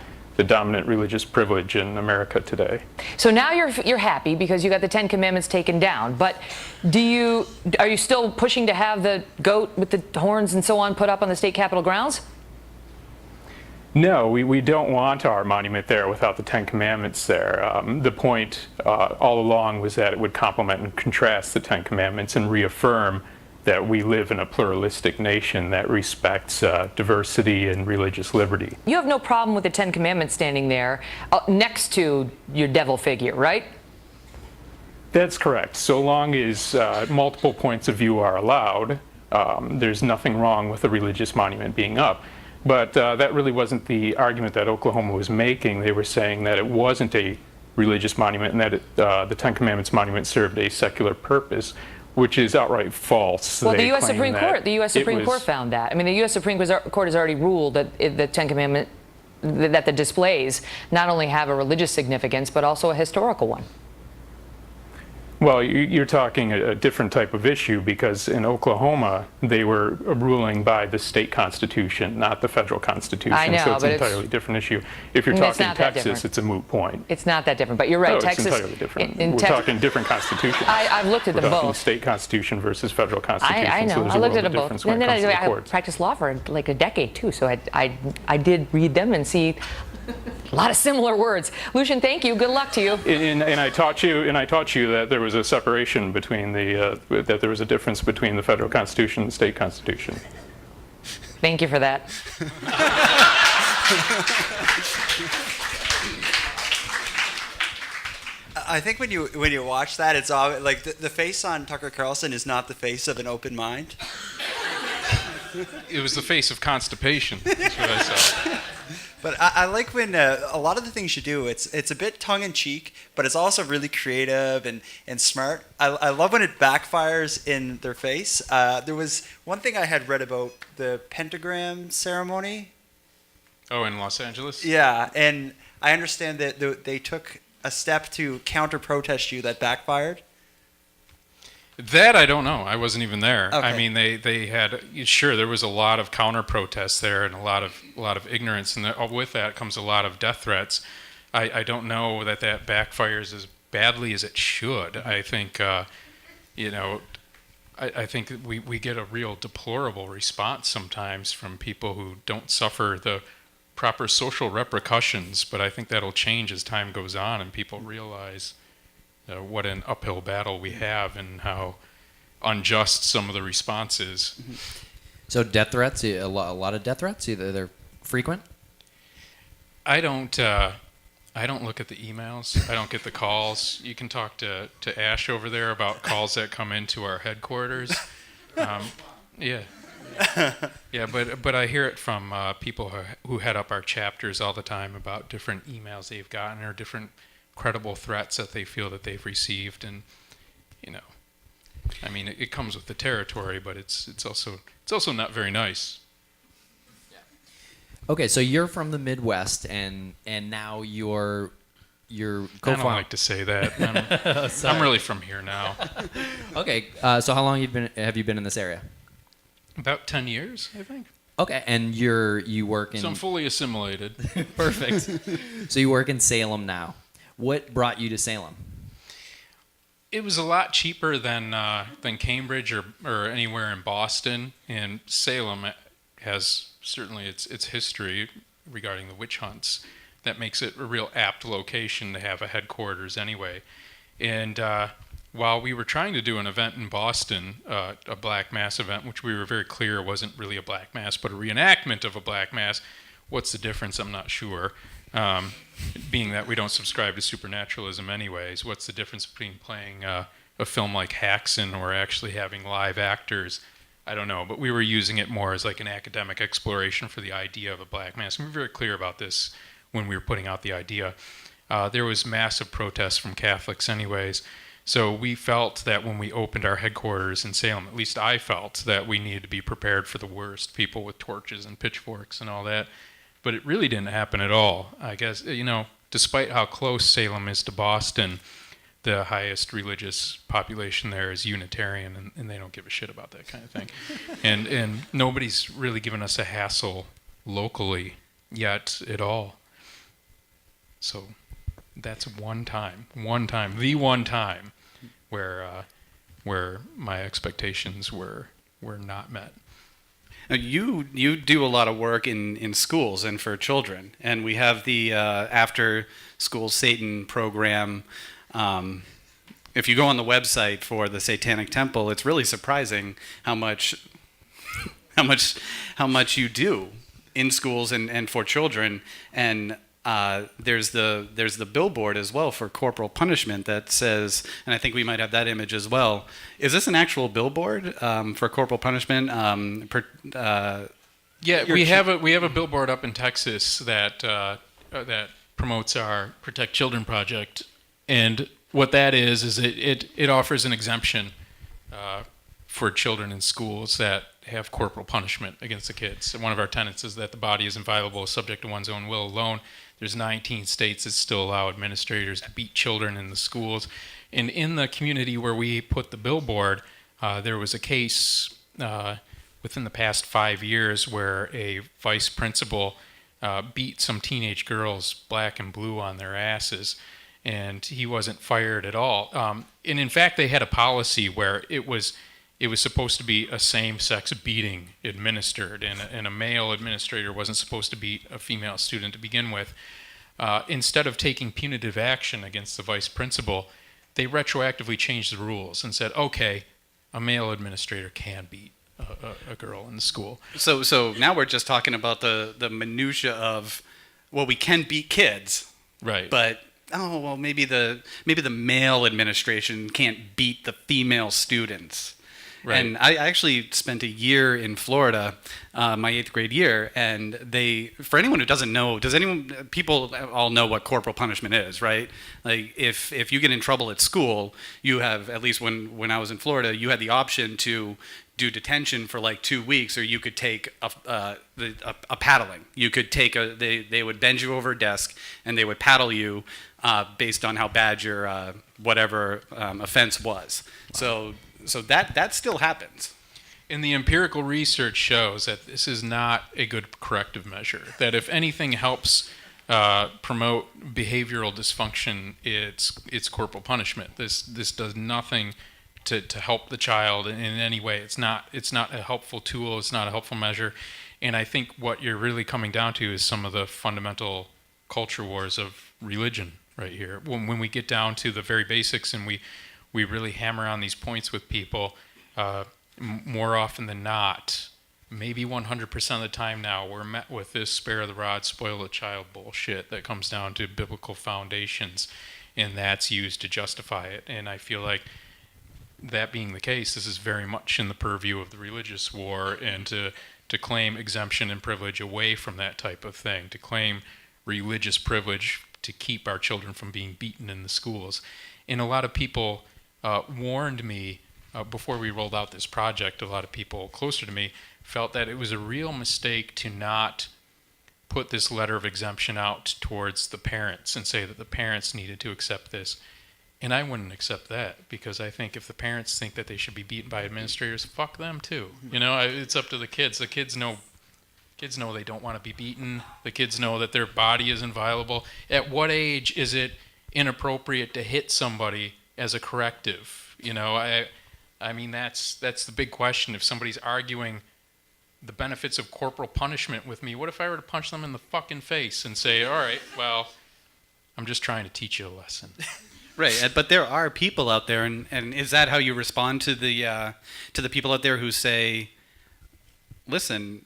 dominant religious privilege in America today. So now you're happy because you got the Ten Commandments taken down, but are you still pushing to have the goat with the horns and so on put up on the state capitol grounds? No, we don't want our monument there without the Ten Commandments there. The point all along was that it would complement and contrast the Ten Commandments and reaffirm that we live in a pluralistic nation that respects diversity and religious liberty. You have no problem with the Ten Commandments standing there next to your devil figure, right? That's correct. So long as multiple points of view are allowed, there's nothing wrong with a religious monument being up. But that really wasn't the argument that Oklahoma was making. They were saying that it wasn't a religious monument and that the Ten Commandments monument served a secular purpose, which is outright false. Well, the U.S. Supreme Court found that. I mean, the U.S. Supreme Court has already ruled that the Ten Commandments, that the displays not only have a religious significance, but also a historical one. Well, you're talking a different type of issue because in Oklahoma, they were ruling by the state constitution, not the federal constitution. I know, so it's but an entirely different issue. If you're talking Texas, it's a moot point. It's not that different, but you're right. No, Texas, it's entirely different. We're talking different constitutions. I've looked at them We're talking both. State constitution versus federal constitution. I know. So there's I a looked world at of them difference both. when And it then comes to the I courts. practiced law for like a decade too, so I did read them and see a lot of similar words. Lucien, thank you. Good luck to you. And I taught you that there was a separation between that there was a difference between the federal constitution and the state constitution. Thank you for that. I think when you watch that, it's all like the face on Tucker Carlson is not the face of an open mind. It was the face of constipation. That's what I saw. But I like when a lot of the things you do, it's a bit tongue-in-cheek, but it's also really creative and smart. I love when it backfires in their face. There was one thing I had read about the pentagram ceremony. Oh, in Los Angeles? Yeah, and I understand that they took a step to counter-protest you that backfired. That I don't know. I wasn't even there. Okay. I mean, they had there was a lot of counter protests there and a lot of ignorance, and with that comes a lot of death threats. I don't know that backfires as badly as it should. I think I think we get a real deplorable response sometimes from people who don't suffer the proper social repercussions. But I think that'll change as time goes on and people realize what an uphill battle we have and how unjust some of the response is. So death threats, a lot of death threats. They're frequent. I don't look at the emails. I don't get the calls. You can talk to Ash over there about calls that come into our headquarters. Yeah, but I hear it from people who head up our chapters all the time about different emails they've gotten or different credible threats that they feel that they've received, and I mean it comes with the territory, but it's also not very nice. Okay, so you're from the Midwest, and now you're I don't like to say that. I'm really from here now. Okay, so how long have you been in this area? About 10 years, I think. Okay, and you work in. So I'm fully assimilated. Perfect. So you work in Salem now. What brought you to Salem? It was a lot cheaper than Cambridge or anywhere in Boston. And Salem has certainly its history regarding the witch hunts that makes it a real apt location to have a headquarters anyway. And while we were trying to do an event in Boston, a Black Mass event, which we were very clear wasn't really a Black Mass, but a reenactment of a Black Mass. What's the difference? I'm not sure. Being that we don't subscribe to supernaturalism anyways, what's the difference between playing a film like Haxan or actually having live actors? I don't know, but we were using it more as like an academic exploration for the idea of a Black Mass. And we were very clear about this when we were putting out the idea. There was massive protests from Catholics anyways. So we felt that when we opened our headquarters in Salem, at least I felt that we needed to be prepared for the worst, people with torches and pitchforks and all that. But it really didn't happen at all. I guess, despite how close Salem is to Boston, the highest religious population there is Unitarian, and they don't give a shit about that kind of thing. and nobody's really given us a hassle locally yet at all. So that's the one time where my expectations were not met. Now, you do a lot of work in schools and for children, and we have the After School Satan program. If you go on the website for the Satanic Temple, it's really surprising how much you do in schools and for children. And there's the billboard as well for corporal punishment that says, and I think we might have that image as well. Is this an actual billboard for corporal punishment? Yeah, we have a billboard up in Texas that promotes our Protect Children project, and what that is it offers an exemption for children in schools that have corporal punishment against the kids. And one of our tenets is that the body is inviolable, subject to one's own will alone. There's 19 states that still allow administrators to beat children in the schools. And in the community where we put the billboard, there was a case within the past 5 years where a vice principal beat some teenage girls black and blue on their asses, and he wasn't fired at all. And in fact, they had a policy where it was supposed to be a same-sex beating administered, and a male administrator wasn't supposed to beat a female student to begin with. Instead of taking punitive action against the vice principal, they retroactively changed the rules and said, okay, a male administrator can beat a girl in the school. So now we're just talking about the minutia of, well, we can beat kids, right? But maybe the male administration can't beat the female students. Right. And I actually spent a year in Florida, my 8th grade year, and for anyone who doesn't know, people all know what corporal punishment is, right? Like if you get in trouble at school, you have, at least when I was in Florida, you had the option to do detention for like 2 weeks, or you could take a paddling. You could take they would bend you over a desk and they would paddle you based on how bad your whatever offense was. Wow. So that still happens. And the empirical research shows that this is not a good corrective measure. That if anything helps promote behavioral dysfunction, it's corporal punishment. This does nothing to help the child in any way. It's not a helpful tool. It's not a helpful measure. And I think what you're really coming down to is some of the fundamental culture wars of religion right here. When we get down to the very basics and we really hammer on these points with people, more often than not, maybe 100% of the time now, we're met with this spare the rod, spoil the child bullshit that comes down to biblical foundations, and that's used to justify it. And I feel like that being the case, this is very much in the purview of the religious war, and to claim exemption and privilege away from that type of thing, to claim religious privilege to keep our children from being beaten in the schools. And a lot of people warned me before we rolled out this project. A lot of people closer to me felt that it was a real mistake to not put this letter of exemption out towards the parents and say that the parents needed to accept this. And I wouldn't accept that, because I think if the parents think that they should be beaten by administrators, fuck them too. It's up to the kids. The kids know they don't want to be beaten. The kids know that their body is inviolable. At what age is it inappropriate to hit somebody as a corrective? I mean, that's the big question. If somebody's arguing the benefits of corporal punishment with me, what if I were to punch them in the fucking face and say, all right, well, I'm just trying to teach you a lesson? Right, but there are people out there, and is that how you respond to the people out there who say, "Listen,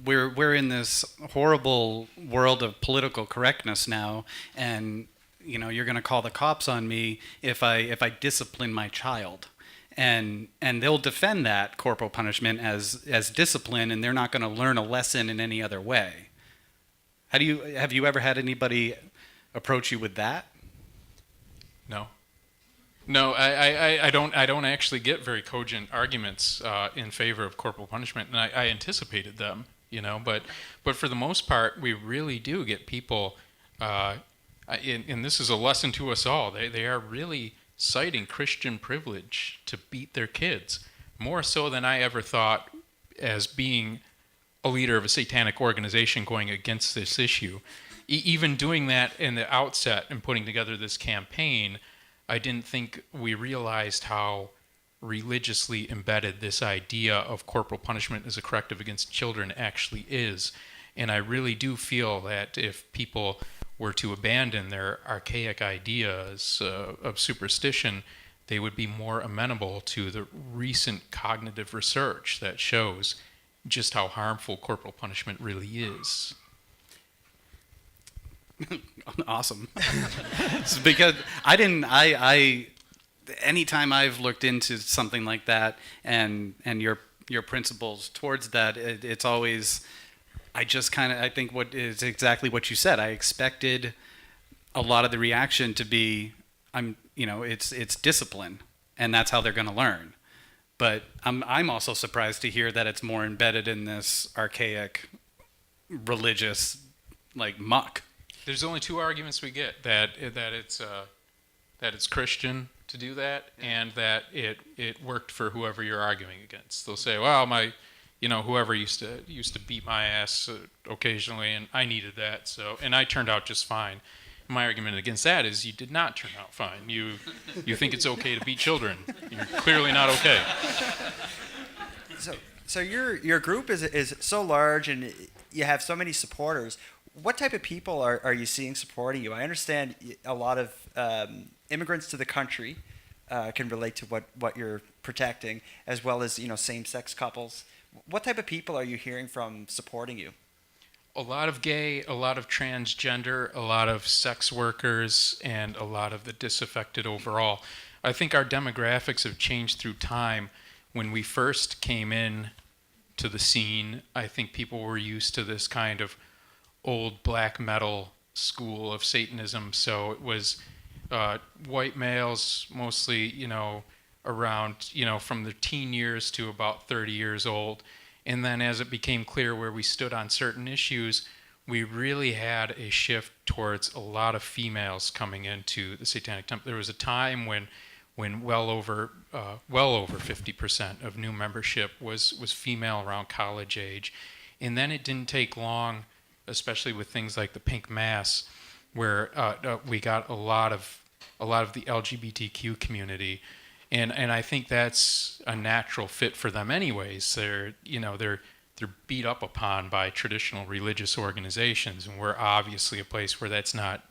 we're in this horrible world of political correctness now, and you're going to call the cops on me if I discipline my child," and they'll defend that corporal punishment as discipline, and they're not going to learn a lesson in any other way. Have you ever had anybody approach you with that? No, I don't actually get very cogent arguments in favor of corporal punishment, and I anticipated them, but for the most part, we really do get people, and this is a lesson to us all. They are really citing Christian privilege to beat their kids, more so than I ever thought as being a leader of a satanic organization going against this issue. Even doing that in the outset and putting together this campaign, I didn't think we realized how religiously embedded this idea of corporal punishment as a corrective against children actually is. And I really do feel that if people were to abandon their archaic ideas of superstition, they would be more amenable to the recent cognitive research that shows just how harmful corporal punishment really is. Awesome. Because anytime I've looked into something like that and your principles towards that, it's always, I think what is exactly what you said. I expected a lot of the reaction to be, it's discipline, and that's how they're going to learn. But I'm also surprised to hear that it's more embedded in this archaic religious muck. There's only two arguments we get: that it's Christian to do that, and that it worked for whoever you're arguing against. They'll say, "Well, whoever used to beat my ass occasionally, and I needed that, and I turned out just fine." My argument against that is you did not turn out fine. You think it's okay to beat children. You're clearly not okay. So your group is so large, and you have so many supporters. What type of people are you seeing supporting you? I understand a lot of immigrants to the country can relate to what you're protecting, as well as same-sex couples. What type of people are you hearing from supporting you? A lot of gay, a lot of transgender, a lot of sex workers, and a lot of the disaffected overall. I think our demographics have changed through time. When we first came in to the scene, I think people were used to this kind of old black metal school of Satanism. So it was white males, mostly, around, from their teen years to about 30 years old. And then as it became clear where we stood on certain issues, we really had a shift towards a lot of females coming into the Satanic Temple. There was a time when well over 50% of new membership was female around college age. And then it didn't take long, especially with things like the Pink Mass, where we got a lot of the LGBTQ community, and I think that's a natural fit for them anyways. They're beat up upon by traditional religious organizations, and we're obviously a place where that's not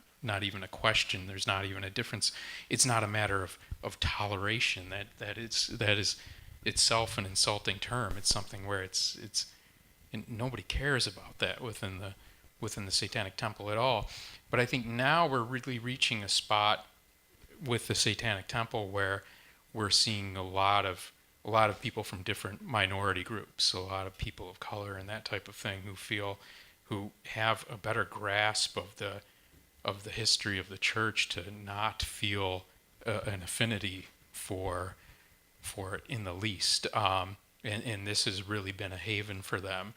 even a question. There's not even a difference. It's not a matter of toleration. That is itself an insulting term. It's something where it's and nobody cares about that within the Satanic Temple at all. But I think now we're really reaching a spot with the Satanic Temple where we're seeing a lot of people from different minority groups, a lot of people of color and that type of thing, who have a better grasp of the history of the church to not feel an affinity for it in the least. And this has really been a haven for them.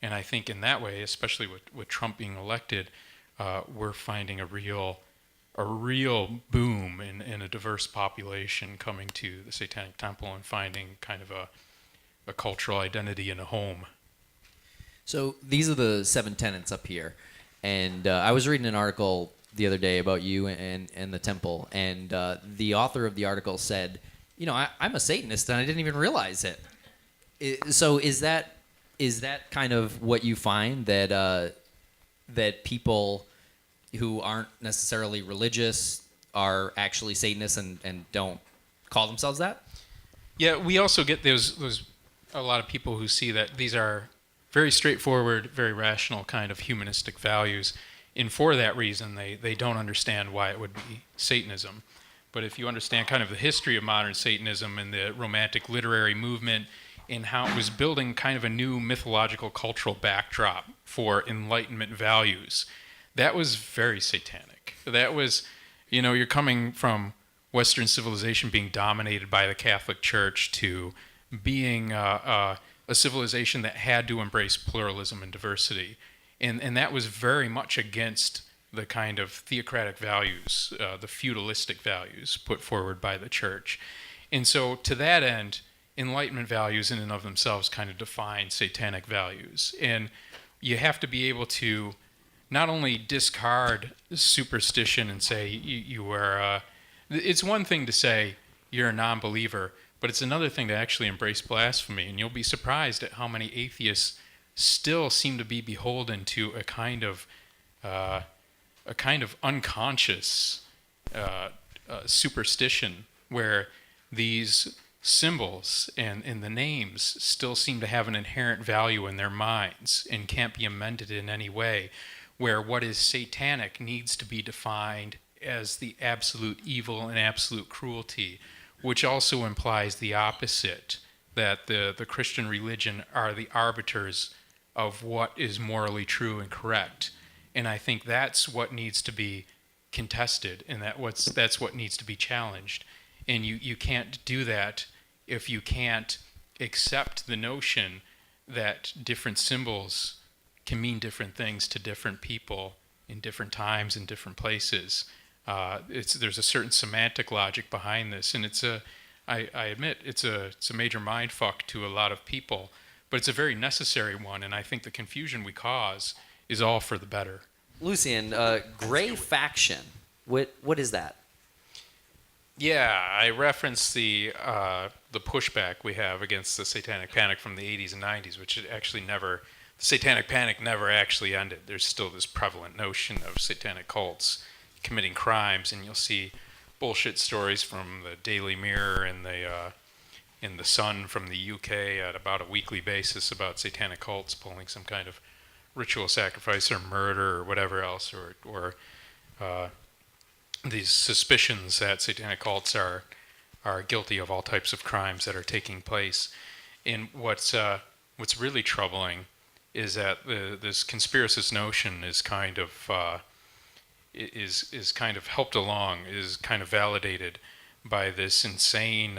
And I think in that way, especially with Trump being elected, we're finding a real boom in a diverse population coming to the Satanic Temple and finding kind of a cultural identity in a home. So these are the 7 tenets up here. And I was reading an article the other day about you and the temple. And the author of the article said, I'm a Satanist and I didn't even realize it. So is that kind of what you find, that people who aren't necessarily religious are actually Satanists and don't call themselves that? Yeah, we also get those a lot of people who see that these are very straightforward, very rational kind of humanistic values, and for that reason they don't understand why it would be Satanism. But if you understand kind of the history of modern Satanism and the Romantic literary movement and how it was building kind of a new mythological cultural backdrop for Enlightenment values, that was very satanic. That was, you're coming from Western civilization being dominated by the Catholic Church to being a civilization that had to embrace pluralism and diversity. And that was very much against the kind of theocratic values, the feudalistic values put forward by the church. And so to that end, Enlightenment values in and of themselves kind of define satanic values. And you have to be able to not only discard superstition and say you are, it's one thing to say you're a non-believer, but it's another thing to actually embrace blasphemy. And you'll be surprised at how many atheists still seem to be beholden to a kind of unconscious superstition where these symbols and the names still seem to have an inherent value in their minds and can't be amended in any way, where what is satanic needs to be defined as the absolute evil and absolute cruelty, which also implies the opposite, that the Christian religion are the arbiters of what is morally true and correct. And I think that's what needs to be contested, and that's what needs to be challenged. And you can't do that if you can't accept the notion that different symbols can mean different things to different people in different times and different places. There's a certain semantic logic behind this, and I admit it's a major mind fuck to a lot of people, but it's a very necessary one, and I think the confusion we cause is all for the better. Lucien, gray faction, what is that? Yeah, I referenced the pushback we have against the Satanic Panic from the 80s and 90s, which it actually the Satanic Panic never actually ended. There's still this prevalent notion of satanic cults committing crimes, and you'll see bullshit stories from the Daily Mirror and the Sun from the UK at about a weekly basis about satanic cults pulling some kind of ritual sacrifice or murder or whatever else, or these suspicions that satanic cults are guilty of all types of crimes that are taking place. And what's really troubling is that this conspiracist notion is kind of helped along, is kind of validated by this insane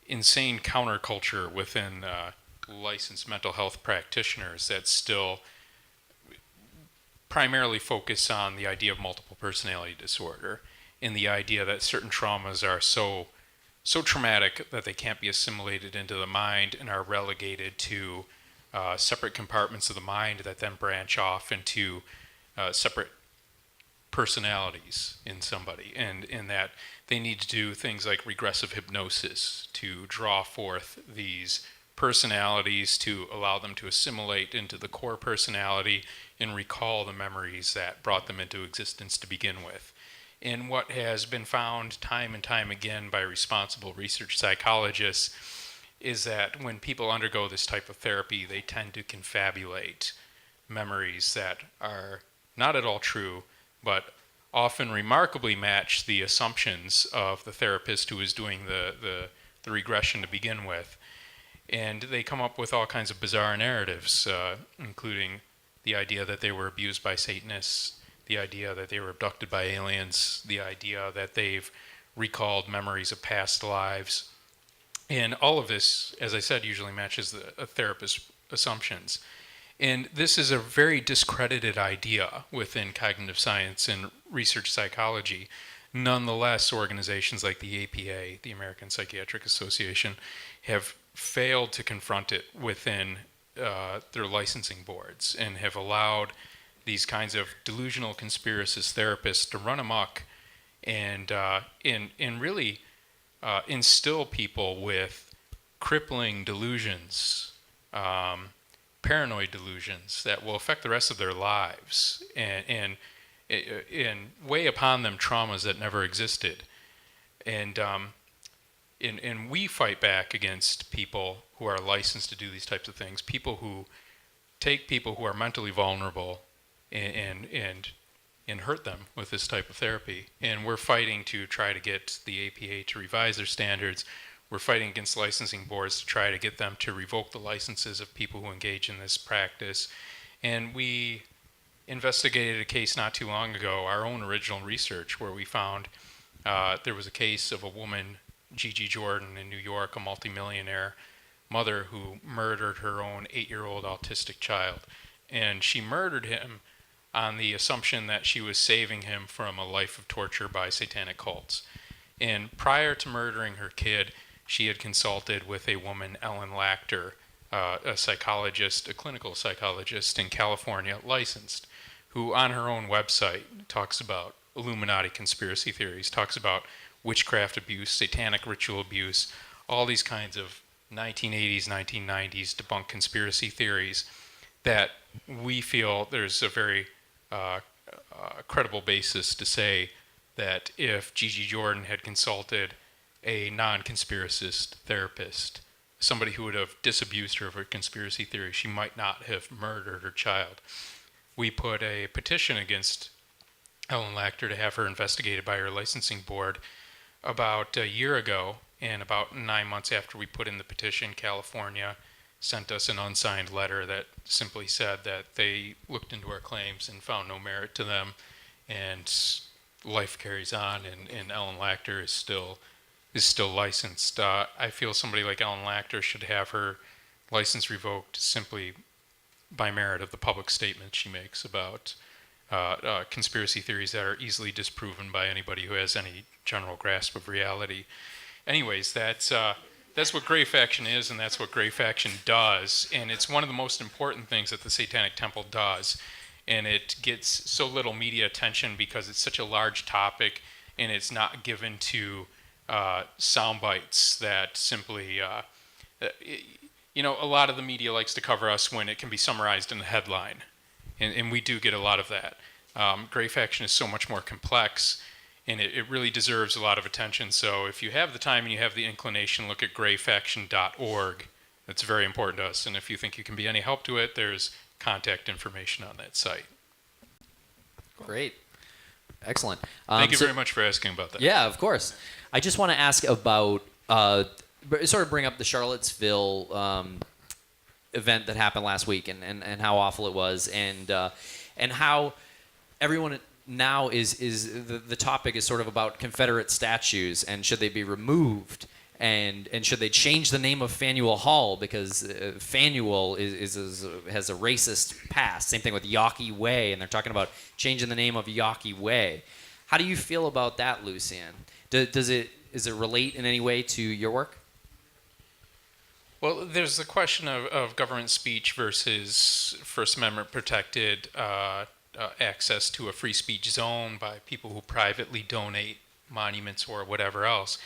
counterculture within licensed mental health practitioners that still primarily focus on the idea of multiple personality disorder and the idea that certain traumas are so traumatic that they can't be assimilated into the mind and are relegated to separate compartments of the mind that then branch off into separate personalities in somebody, and in that they need to do things like regressive hypnosis to draw forth these personalities, to allow them to assimilate into the core personality and recall the memories that brought them into existence to begin with. And what has been found time and time again by responsible research psychologists is that when people undergo this type of therapy, they tend to confabulate memories that are not at all true, but often remarkably match the assumptions of the therapist who is doing the regression to begin with. And they come up with all kinds of bizarre narratives, including the idea that they were abused by Satanists, the idea that they were abducted by aliens, the idea that they've recalled memories of past lives. And all of this, as I said, usually matches a therapist's assumptions. And this is a very discredited idea within cognitive science and research psychology. Nonetheless, organizations like the APA, the American Psychiatric Association, have failed to confront it within their licensing boards and have allowed these kinds of delusional conspiracist therapists to run amok and really instill people with crippling delusions, paranoid delusions that will affect the rest of their lives. And and weigh upon them traumas that never existed. And we fight back against people who are licensed to do these types of things, people who take people who are mentally vulnerable and hurt them with this type of therapy. And we're fighting to try to get the APA to revise their standards. We're fighting against licensing boards to try to get them to revoke the licenses of people who engage in this practice. And we investigated a case not too long ago, our own original research, where we found there was a case of a woman, Gigi Jordan in New York, a multimillionaire mother who murdered her own 8-year-old autistic child. And she murdered him on the assumption that she was saving him from a life of torture by satanic cults. And prior to murdering her kid, she had consulted with a woman, Ellen Lachter, a psychologist, a clinical psychologist in California, licensed, who on her own website talks about Illuminati conspiracy theories, talks about witchcraft abuse, satanic ritual abuse, all these kinds of 1980s, 1990s debunked conspiracy theories that we feel there's a very credible basis to say that if Gigi Jordan had consulted a non-conspiracist therapist, somebody who would have disabused her of her conspiracy theory, she might not have murdered her child. We put a petition against Ellen Lachter to have her investigated by her licensing board about a year ago, and about 9 months after we put in the petition, California sent us an unsigned letter that simply said that they looked into our claims and found no merit to them, and life carries on, and Ellen Lachter is still licensed. I feel somebody like Ellen Lachter should have her license revoked simply by merit of the public statements she makes about conspiracy theories that are easily disproven by anybody who has any general grasp of reality. Anyways, that's what Grey Faction is, and that's what Grey Faction does, and it's one of the most important things that the Satanic Temple does, and it gets so little media attention because it's such a large topic, and it's not given to sound bites that simply, a lot of the media likes to cover us when it can be summarized in a headline, and we do get a lot of that. Grey Faction is so much more complex, and it really deserves a lot of attention. So if you have the time and you have the inclination, look at greyfaction.org. That's very important to us. And if you think you can be any help to it, there's contact information on that site. Great. Excellent. Thank you very much for asking about that. Yeah, of course. I just want to ask about, sort of bring up the Charlottesville event that happened last week and how awful it was, and how everyone now is the topic is sort of about Confederate statues, and should they be removed, and should they change the name of Faneuil Hall because Faneuil has a racist past. Same thing with Yawkey Way, and they're talking about changing the name of Yawkey Way. How do you feel about that, Lucien? Does it relate in any way to your work? Well, there's the question of government speech versus First Amendment protected access to a free speech zone by people who privately donate monuments or whatever else.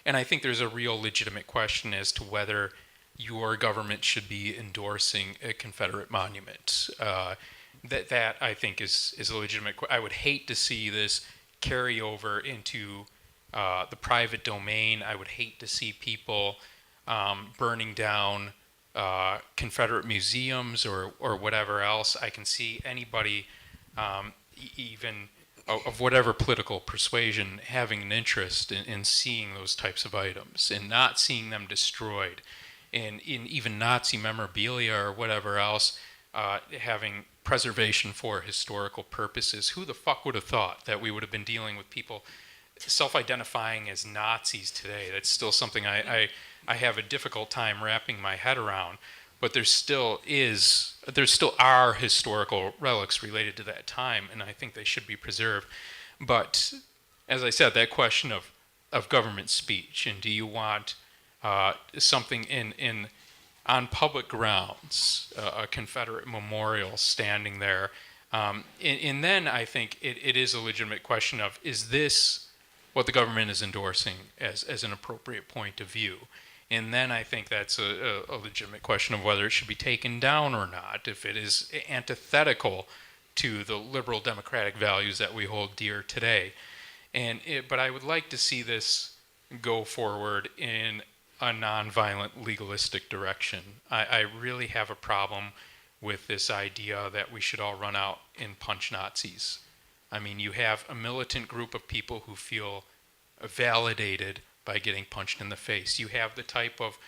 And I think there's a real legitimate question as to whether your government should be endorsing a Confederate monument. That I think is a legitimate question. I would hate to see this carry over into the private domain. I would hate to see people burning down Confederate museums or whatever else. I can see anybody even of whatever political persuasion having an interest in seeing those types of items and not seeing them destroyed, and in even Nazi memorabilia or whatever else, having preservation for historical purposes. Who the fuck would have thought that we would have been dealing with people self-identifying as Nazis today? That's still something I have a difficult time wrapping my head around. But there still are historical relics related to that time, and I think they should be preserved. But as I said, that question of government speech, and do you want something on public grounds, a Confederate memorial standing there, and then I think it is a legitimate question of, is this what the government is endorsing as an appropriate point of view? And then I think that's a legitimate question of whether it should be taken down or not. If it is antithetical to the liberal democratic values that we hold dear today. But I would like to see this go forward in a nonviolent, legalistic direction. I really have a problem with this idea that we should all run out and punch Nazis. I mean, you have a militant group of people who feel validated by getting punched in the face. You have the type of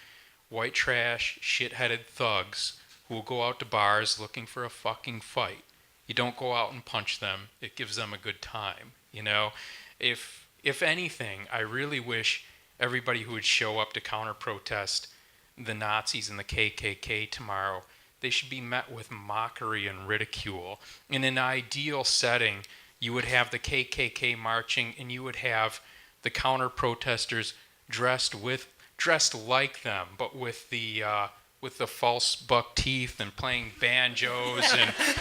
white trash, shit-headed thugs who will go out to bars looking for a fucking fight. You don't go out and punch them. It gives them a good time, you know? If anything, I really wish everybody who would show up to counter-protest the Nazis and the KKK tomorrow, they should be met with mockery and ridicule. In an ideal setting, you would have the KKK marching, and you would have the counter-protesters dressed like them, but with the false buck teeth and playing banjos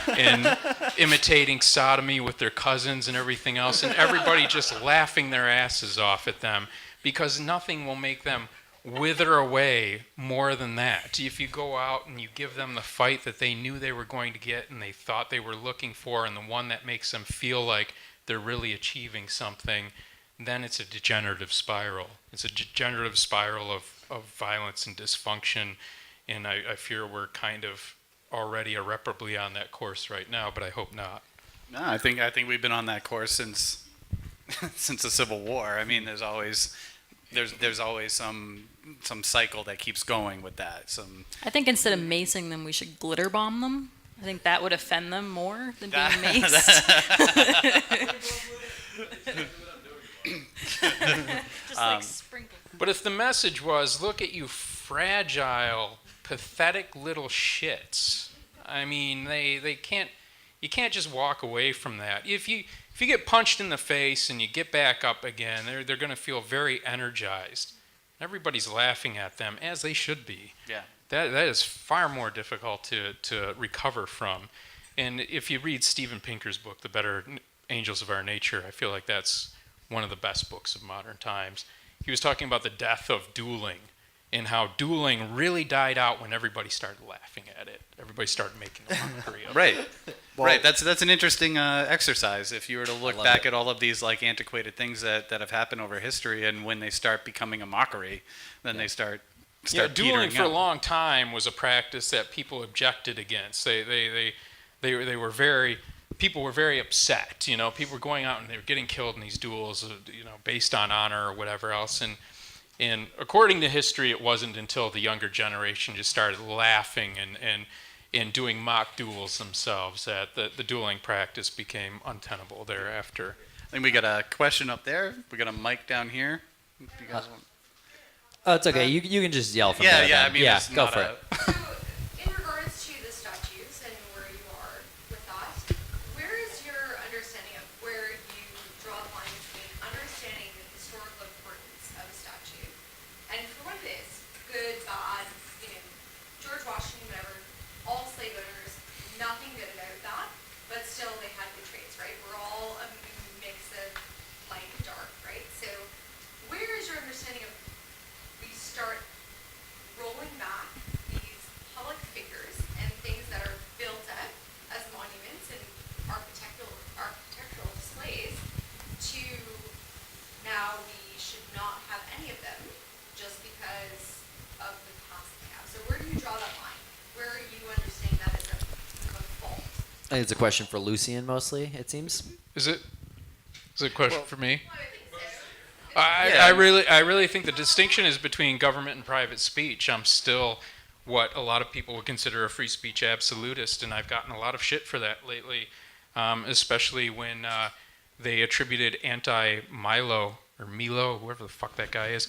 and imitating sodomy with their cousins and everything else, and everybody just laughing their asses off at them, because nothing will make them wither away more than that. If you go out and you give them the fight that they knew they were going to get and they thought they were looking for, and the one that makes them feel like they're really achieving something, then it's a degenerative spiral. It's a degenerative spiral of violence and dysfunction, and I fear we're kind of already irreparably on that course right now, but I hope not. No, I think we've been on that course since the Civil War. I mean, there's always some cycle that keeps going with that. I think instead of macing them, we should glitter bomb them. I think that would offend them more than being maced. Just like sprinkle. But if the message was, look at you fragile, pathetic little shits, I mean, you can't just walk away from that. If you get punched in the face and you get back up again, they're going to feel very energized. Everybody's laughing at them, as they should be. Yeah. That is far more difficult to recover from. And if you read Steven Pinker's book, The Better Angels of Our Nature, I feel like that's one of the best books of modern times. He was talking about the death of dueling and how dueling really died out when everybody started laughing at it. Everybody started making a mockery of right. it. Well, right. That's an interesting exercise. If you were to look back at all of these like antiquated things that have happened over history, and when they start becoming a mockery, then they start dueling for out. a long time was a practice that people objected against. People were very upset. You know, people were going out and they were getting killed in these duels, based on honor or whatever else. And according to history, it wasn't until the younger generation just started laughing and doing mock duels themselves that the dueling practice became untenable thereafter. I think we got a question up there. We got a mic down here. If you guys want. Oh, it's okay. You can just yell from there. Yeah. I mean, yeah, go for it. So, in regards to the statues and where you are with that, where is your understanding of where you draw the line between understanding the historical importance of a statue and for what it is, good, bad, George Washington, whatever, all slave owners, nothing good about that, but still they had good traits, right? We're all a mix of light and dark, right? So, where is your understanding of we start rolling back these public figures and things that are built up as monuments and architectural displays to now we should not have any of them just because of the past they have. So where do you draw that line? Where are you understanding that as a fault? I think it's a question for Lucien mostly, it seems. Is it a question for me? Well, I think so. I really think the distinction is between government and private speech. I'm still what a lot of people would consider a free speech absolutist, and I've gotten a lot of shit for that lately, especially when they attributed anti-Milo, or Milo, whoever the fuck that guy is,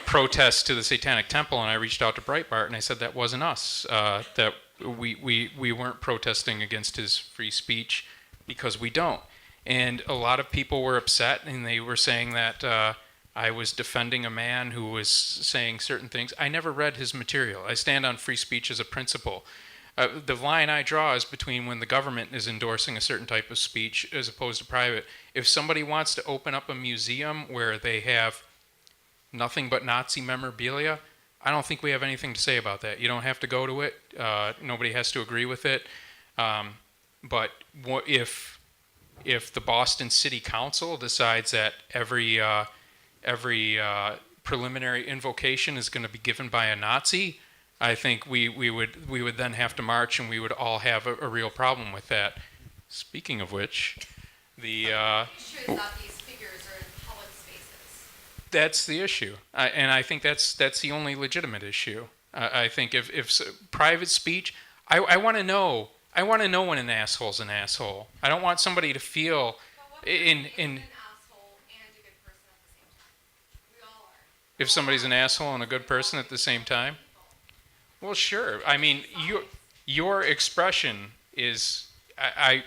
protests to the Satanic Temple, and I reached out to Breitbart and I said that wasn't us, that we weren't protesting against his free speech because we don't. And a lot of people were upset, and they were saying that I was defending a man who was saying certain things. I never read his material. I stand on free speech as a principle. The line I draw is between when the government is endorsing a certain type of speech as opposed to private. If somebody wants to open up a museum where they have nothing but Nazi memorabilia, I don't think we have anything to say about that. You don't have to go to it. Nobody has to agree with it. But if the Boston City Council decides that every preliminary invocation is going to be given by a Nazi, I think we would then have to march, and we would all have a real problem with that. Speaking of which, the issue is that these figures are in public spaces. that's the issue, and I think that's the only legitimate issue. I think if private speech, I want to know. I want to know when an asshole's an asshole. I don't want somebody to feel in An asshole and a good person at the same time. We all are. if somebody's an asshole and a good person at the same time. Well, sure. I mean, your expression is I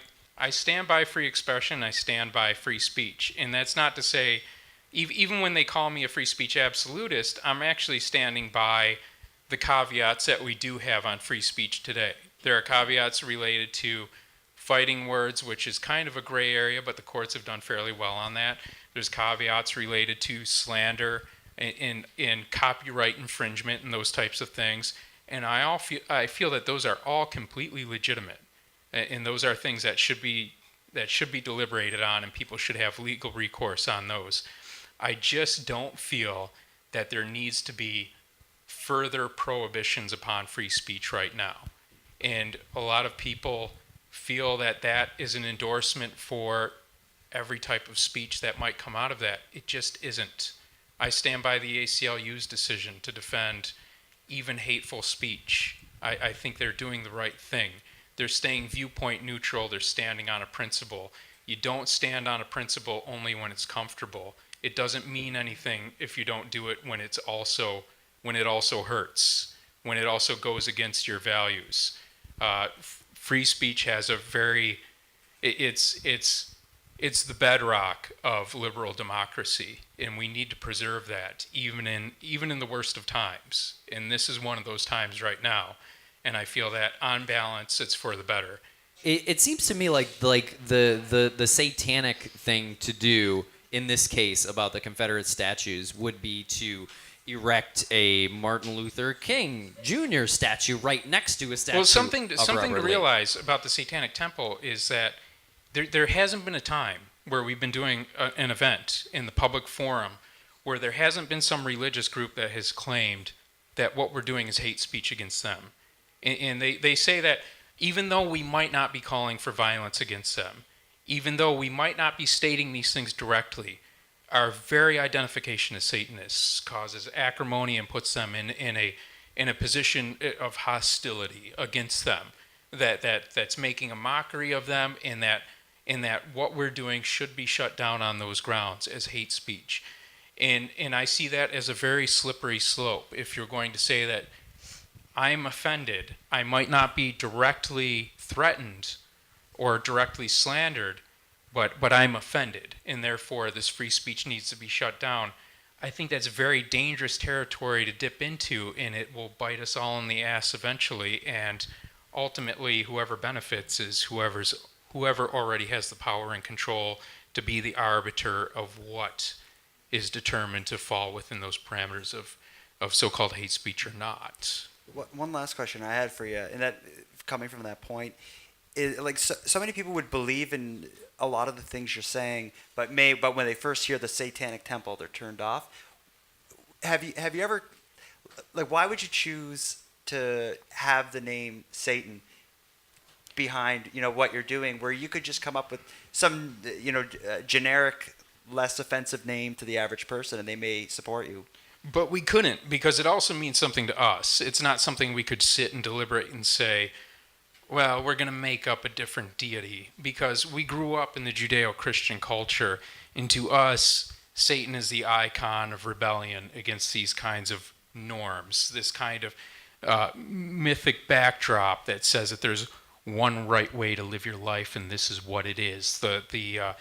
stand by free expression. I stand by free speech, and that's not to say, even when they call me a free speech absolutist, I'm actually standing by the caveats that we do have on free speech today. There are caveats related to fighting words, which is kind of a gray area, but the courts have done fairly well on that. There's caveats related to slander and copyright infringement and those types of things. And I feel that those are all completely legitimate, and those are things that should be deliberated on, and people should have legal recourse on those. I just don't feel that there needs to be further prohibitions upon free speech right now. And a lot of people feel that that is an endorsement for every type of speech that might come out of that. It just isn't. I stand by the ACLU's decision to defend even hateful speech. I think they're doing the right thing. They're staying viewpoint neutral. They're standing on a principle. You don't stand on a principle only when it's comfortable. It doesn't mean anything if you don't do it when it also hurts, when it also goes against your values. Free speech has a very, it's the bedrock of liberal democracy, and we need to preserve that even in the worst of times. And this is one of those times right now, and I feel that on balance, it's for the better. It seems to me like the satanic thing to do in this case about the Confederate statues would be to erect a Martin Luther King Jr. statue right next to a statue. Well, something of to Robert Lee. realize about the Satanic Temple is that there hasn't been a time where we've been doing an event in the public forum where there hasn't been some religious group that has claimed that what we're doing is hate speech against them. And they say that even though we might not be calling for violence against them, even though we might not be stating these things directly, our very identification as Satanists causes acrimony and puts them in a position of hostility against them. That's making a mockery of them, and that what we're doing should be shut down on those grounds as hate speech. And I see that as a very slippery slope. If you're going to say that I'm offended, I might not be directly threatened or directly slandered, but I'm offended, and therefore this free speech needs to be shut down. I think that's very dangerous territory to dip into, and it will bite us all in the ass eventually, and ultimately whoever benefits is whoever already has the power and control to be the arbiter of what is determined to fall within those parameters of so-called hate speech or not. One last question I had for you, and that coming from that point, is like so many people would believe in a lot of the things you're saying, but when they first hear the Satanic Temple, they're turned off. Have you ever, like, why would you choose to have the name Satan behind what you're doing, where you could just come up with some generic, less offensive name to the average person and they may support you? But we couldn't, because it also means something to us. It's not something we could sit and deliberate and say, well, we're going to make up a different deity, because we grew up in the Judeo-Christian culture, and to us, Satan is the icon of rebellion against these kinds of norms, this kind of mythic backdrop that says that there's one right way to live your life, and this is what it is. The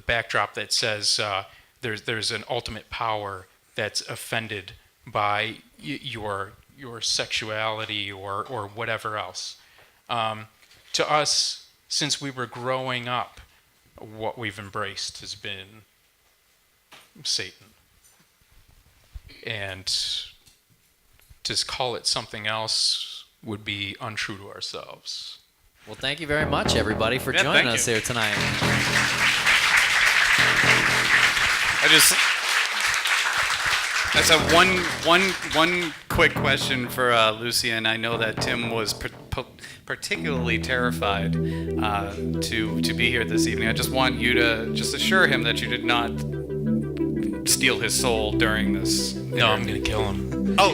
backdrop that says there's an ultimate power that's offended by your sexuality or whatever else. To us, since we were growing up, what we've embraced has been Satan. And to call it something else would be untrue to ourselves. Well, thank you very much, everybody, for Yeah, joining thank us you. here tonight. That's a one quick question for Lucien. I know that Tim was particularly terrified to be here this evening. I just want you to just assure him that you did not steal his soul during this. No, I'm gonna kill him. Oh.